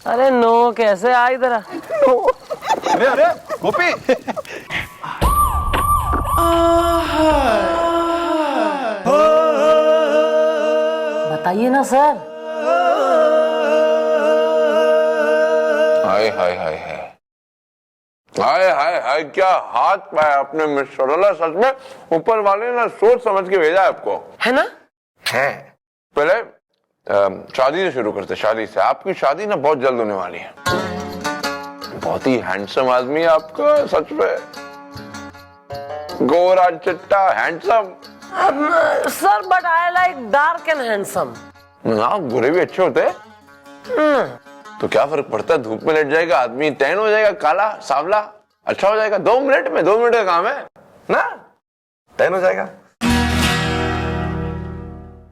अरे नो कैसे, आ इधर आ। नो। अरे गोपी। बताइए ना सर। हाय हाय हाय हाय हाय हाय हाय, क्या हाथ पाया आपने मिस्टर अल्लाह, सच में ऊपर वाले ने सोच समझ के भेजा आपको, है ना? है। पहले शादी से शुरू करते, शादी से। आपकी शादी ना बहुत जल्द होने वाली है। बहुत ही हैंडसम आदमी है आपका, सच में गोरा चिट्टा handsome. Sir but I like dark and handsome. ना, गोरे भी अच्छे होते हैं। तो क्या फर्क पड़ता है, धूप में लेट जाएगा आदमी, टैन हो जाएगा, काला सांवला अच्छा हो जाएगा 2 मिनट में। 2 मिनट का काम है ना, टैन हो जाएगा।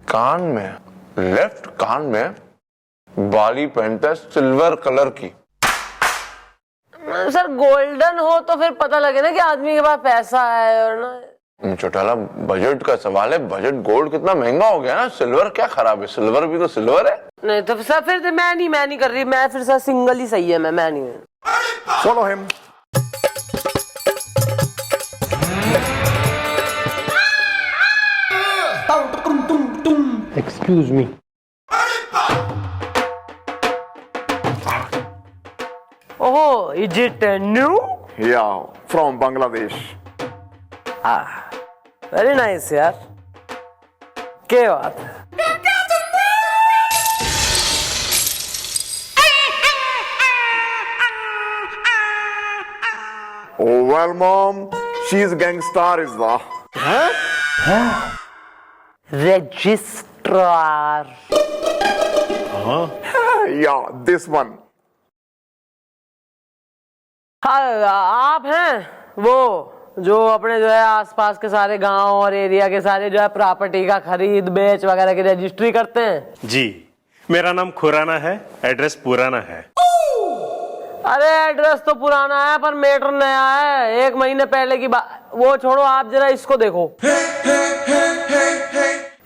कान में, लेफ्ट कान में बाली पहनता है सिल्वर कलर की। सर गोल्डन हो तो फिर पता लगे ना कि आदमी के पास पैसा है। और ना चौटाला, बजट का सवाल है। बजट गोल्ड कितना महंगा हो गया ना, सिल्वर क्या खराब है? सिल्वर भी तो सिल्वर है। नहीं तो सर फिर तो मैं नहीं कर रही, मैं फिर सर सिंगल ही सही है। मैं नहीं। Follow him. Excuse me. Oh, is it new? या, फ्रॉम बांग्लादेश। वेरी नाइस यार, क्या बात है। Oh well, mom, she's gangster is the. Registrar. Yeah, this one. हाँ, आप हैं वो जो अपने जो है आसपास के सारे गांव और एरिया के सारे जो है प्रॉपर्टी का खरीद बेच वगैरह की रजिस्ट्री करते हैं? जी, मेरा नाम खुराना है, एड्रेस पुराना है। अरे एड्रेस तो पुराना है पर मैटर नया है, 1 महीने पहले की बात। वो छोड़ो, आप जरा इसको देखो।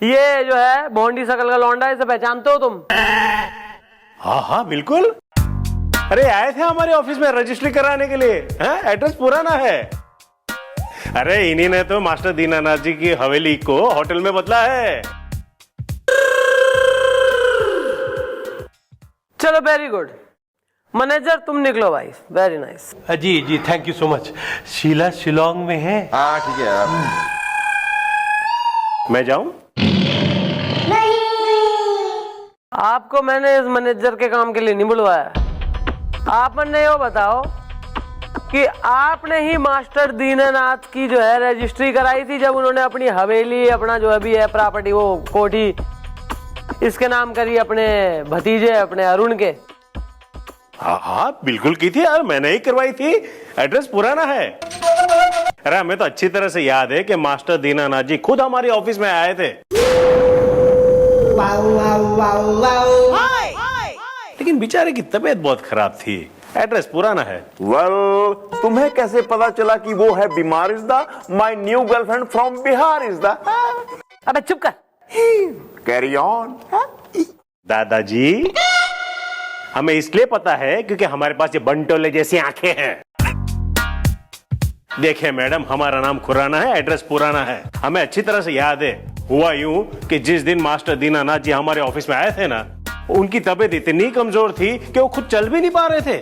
ये जो है भोंडी शकल का लौंडा है, इसे पहचानते हो तुम? हाँ हाँ बिल्कुल, अरे आए थे हमारे ऑफिस में रजिस्ट्री कराने के लिए। एड्रेस पुराना है। अरे इन्हीं ने तो मास्टर दीनानाथ जी की हवेली को होटल में बदला है। चलो वेरी गुड, मैनेजर तुम निकलो भाई। Very nice. जी जी thank you so much. Sheela Shillong में है? हाँ ठीक है यार। मैं जाऊं? आपको मैंने इस मैनेजर के काम के लिए नहीं बुलवाया। आप मुझे ये बताओ कि आपने ही मास्टर दीनानाथ की जो है रजिस्ट्री कराई थी जब उन्होंने अपनी हवेली, अपना जो अभी है प्रॉपर्टी, वो कोठी इसके नाम करी अपने भतीजे, अपने अरुण के? हाँ हाँ बिल्कुल की थी यार, मैंने ही करवाई थी। एड्रेस पुराना है। अरे हमें तो अच्छी तरह से याद है कि मास्टर दीनानाथ जी खुद हमारी ऑफिस में आए थे। लेकिन बेचारे की तबीयत बहुत खराब थी। एड्रेस पुराना है। वेल, तुम्हें कैसे पता चला कि वो है बीमार? Is the my new girlfriend from Bihar is the. अबे चुप कर। Carry on. दादाजी, हमें इसलिए पता है क्योंकि हमारे पास ये बंटोले जैसी आंखें हैं। देखिए मैडम, हमारा नाम खुराना है, एड्रेस पुराना है। हमें अच्छी तरह से याद है। हुआ यूं कि जिस दिन मास्टर दीनानाथ जी हमारे ऑफिस में आए थे ना, उनकी तबीयत इतनी कमजोर थी कि वो खुद चल भी नहीं पा रहे थे।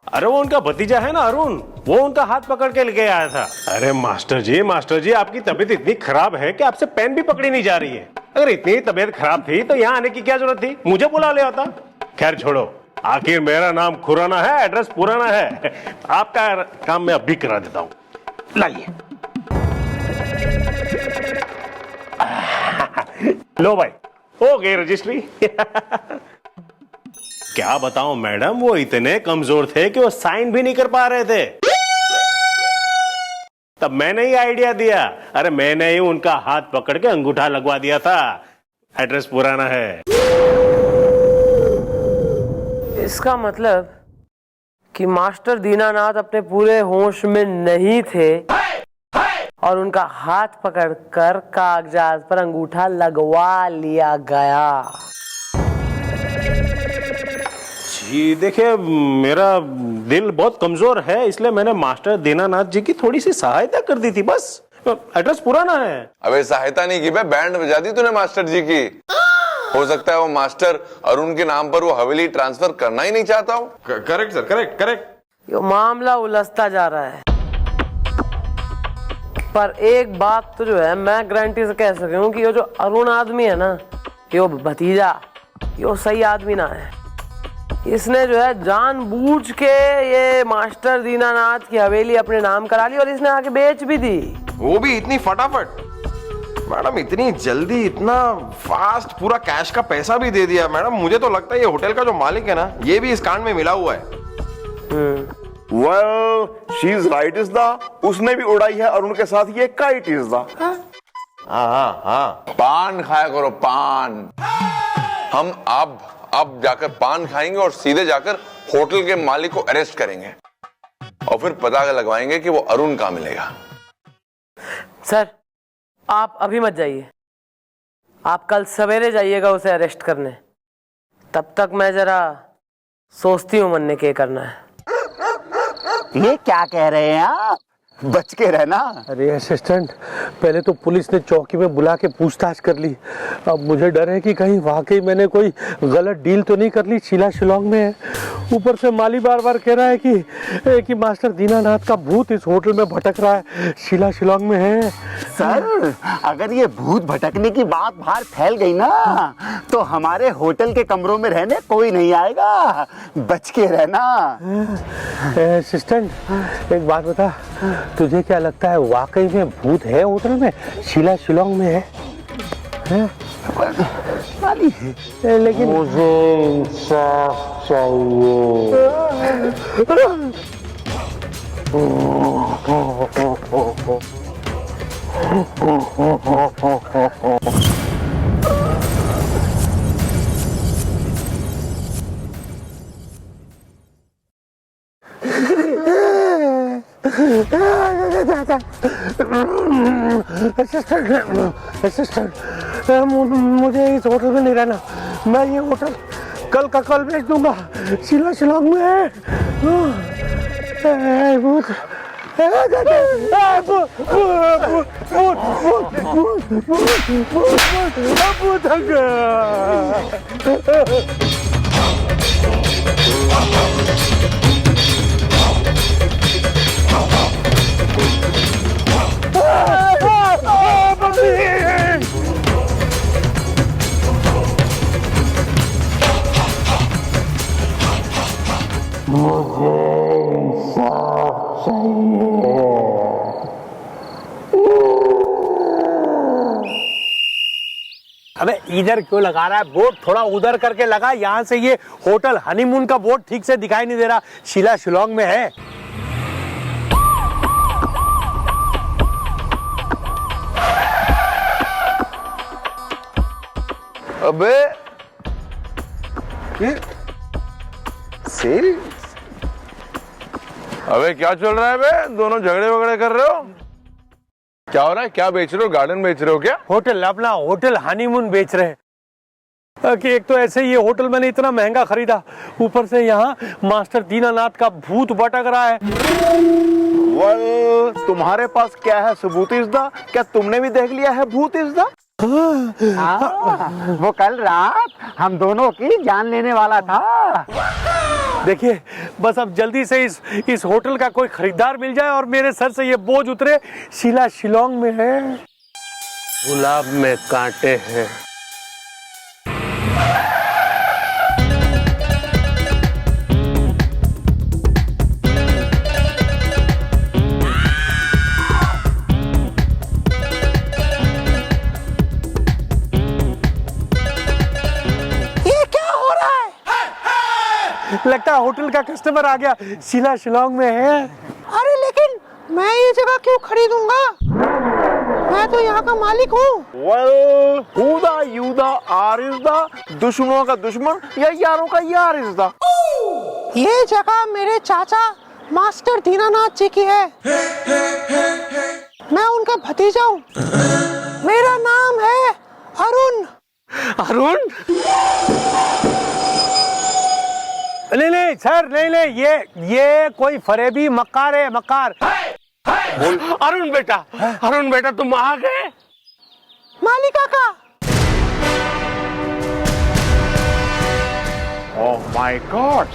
अरे वो उनका भतीजा है ना अरुण, वो उनका हाथ पकड़ के लेके आया था। अरे मास्टर जी आपकी तबीयत इतनी खराब है कि आपसे पेन भी पकड़ी नहीं जा रही है। अगर इतनी तबीयत खराब थी तो यहाँ आने की क्या जरूरत थी? मुझे बुला ले आता। खैर छोड़ो, आखिर मेरा नाम खुराना है, एड्रेस पुराना है। आपका काम मैं अभी करा देता हूँ। लाइए। लो भाई, हो गई रजिस्ट्री। क्या बताऊं मैडम, वो इतने कमजोर थे कि वो साइन भी नहीं कर पा रहे थे। तब मैंने ही आइडिया दिया। अरे मैंने ही उनका हाथ पकड़ के अंगूठा लगवा दिया था। एड्रेस पुराना है। इसका मतलब कि मास्टर दीनानाथ अपने पूरे होश में नहीं थे और उनका हाथ पकड़कर कागजात पर अंगूठा लगवा लिया गया। जी देखिए, मेरा दिल बहुत कमजोर है, इसलिए मैंने मास्टर दीनानाथ जी की थोड़ी सी सहायता कर दी थी बस। एड्रेस पुराना है। अबे सहायता नहीं की बे, बैंड बजा दी तूने मास्टर जी की। हो सकता है वो मास्टर अरुण के नाम पर वो हवेली ट्रांसफर करना ही नहीं चाहता हो। Correct sir, correct. ये मामला उलझता जा रहा है, पर एक बात तो जो है मैं गारंटी से कह सकती हूँ कि ये जो अरुण आदमी है ना, ये भतीजा, ये सही आदमी ना है। इसने जो है जानबूझ के ये मास्टर दीनानाथ की हवेली अपने नाम करा ली और इसने आके बेच भी दी। वो भी इतनी फटाफट। मैडम इतनी जल्दी, इतना फास्ट, पूरा कैश का पैसा भी दे दिया। मैडम मुझे तो लगता है ये होटल का जो मालिक है ना, ये भी इस कांड में मिला हुआ है। Well, she is right is the. उसने भी उड़ाई है अरुण के साथ ये काइट इज द। हाँ, पान खाया करो, पान। हम अब जाकर पान खाएंगे और सीधे जाकर होटल के मालिक को अरेस्ट करेंगे और फिर पता लगवाएंगे कि वो अरुण कहाँ मिलेगा। सर आप अभी मत जाइए, आप कल सवेरे जाइएगा उसे अरेस्ट करने। तब तक मैं जरा सोचती हूँ मन ने क्या करना है। ये क्या कह रहे हैं आप? बच के रहना। अरे असिस्टेंट, पहले तो पुलिस ने चौकी में बुला के पूछताछ कर ली। अब मुझे डर है कि कहीं वाकई मैंने कोई गलत डील तो नहीं कर ली। शीला शिलोंग में है। ऊपर से माली बार बार कह रहा है कि मास्टर दीनानाथ का भूत इस होटल में भटक रहा है। शीला शिलोंग में है। सर, अगर ये भूत भटकने की बात बाहर फैल गई ना, तो हमारे होटल के कमरों में रहने कोई नहीं आएगा। बच के रहना। असिस्टेंट, एक बात बता, तुझे क्या लगता है वाकई में भूत है होटल में? शीला शिलोंग में है? लेकिन मुझे इंसाफ चाहिए। असिस्टेंट, मुझे इस होटल में नहीं रहना। मैं ये होटल कल का कल बेच दूंगा। शिलांग में है भूत, अबे इधर क्यों लगा रहा है बोर्ड? थोड़ा उधर करके लगा। यहाँ से ये होटल हनीमून का बोर्ड ठीक से दिखाई नहीं दे रहा। शिलांग में है। अबे सेल? अबे क्या चल रहा है बे? दोनों झगड़े वगड़े कर रहे हो? क्या हो रहा है? क्या बेच रहे हो? गार्डन बेच रहे हो क्या? होटल, अपना होटल हनीमून बेच रहे हैं। कि एक तो ऐसे ये होटल मैंने इतना महंगा खरीदा, ऊपर से यहाँ मास्टर दीनानाथ का भूत भटक रहा है। तुम्हारे पास क्या है सबूत इसदा? क्या तुमने भी देख लिया है भूत इसदा? वो कल रात हम दोनों की जान लेने वाला था। देखिए बस अब जल्दी से इस होटल का कोई खरीदार मिल जाए और मेरे सर से ये बोझ उतरे। शिलांग में है। गुलाब में कांटे हैं। लगता है होटल का कस्टमर आ गया। शिलांग में है। अरे लेकिन मैं ये जगह क्यों खरीदूंगा? मैं तो यहाँ का मालिक हूँ। हुदा यूदा आरिज़दा, दुश्मनों का दुश्मन या यारों का यार इज़दा। ये जगह मेरे चाचा मास्टर दीनानाथ जी की है। मैं उनका भतीजा हूँ। मेरा नाम है अरुण। अरुण? नहीं सर, नहीं, ये कोई फरेबी मक्कार है, मक्कार। अरुण बेटा तुम आ गए? मालिका का। Oh my God,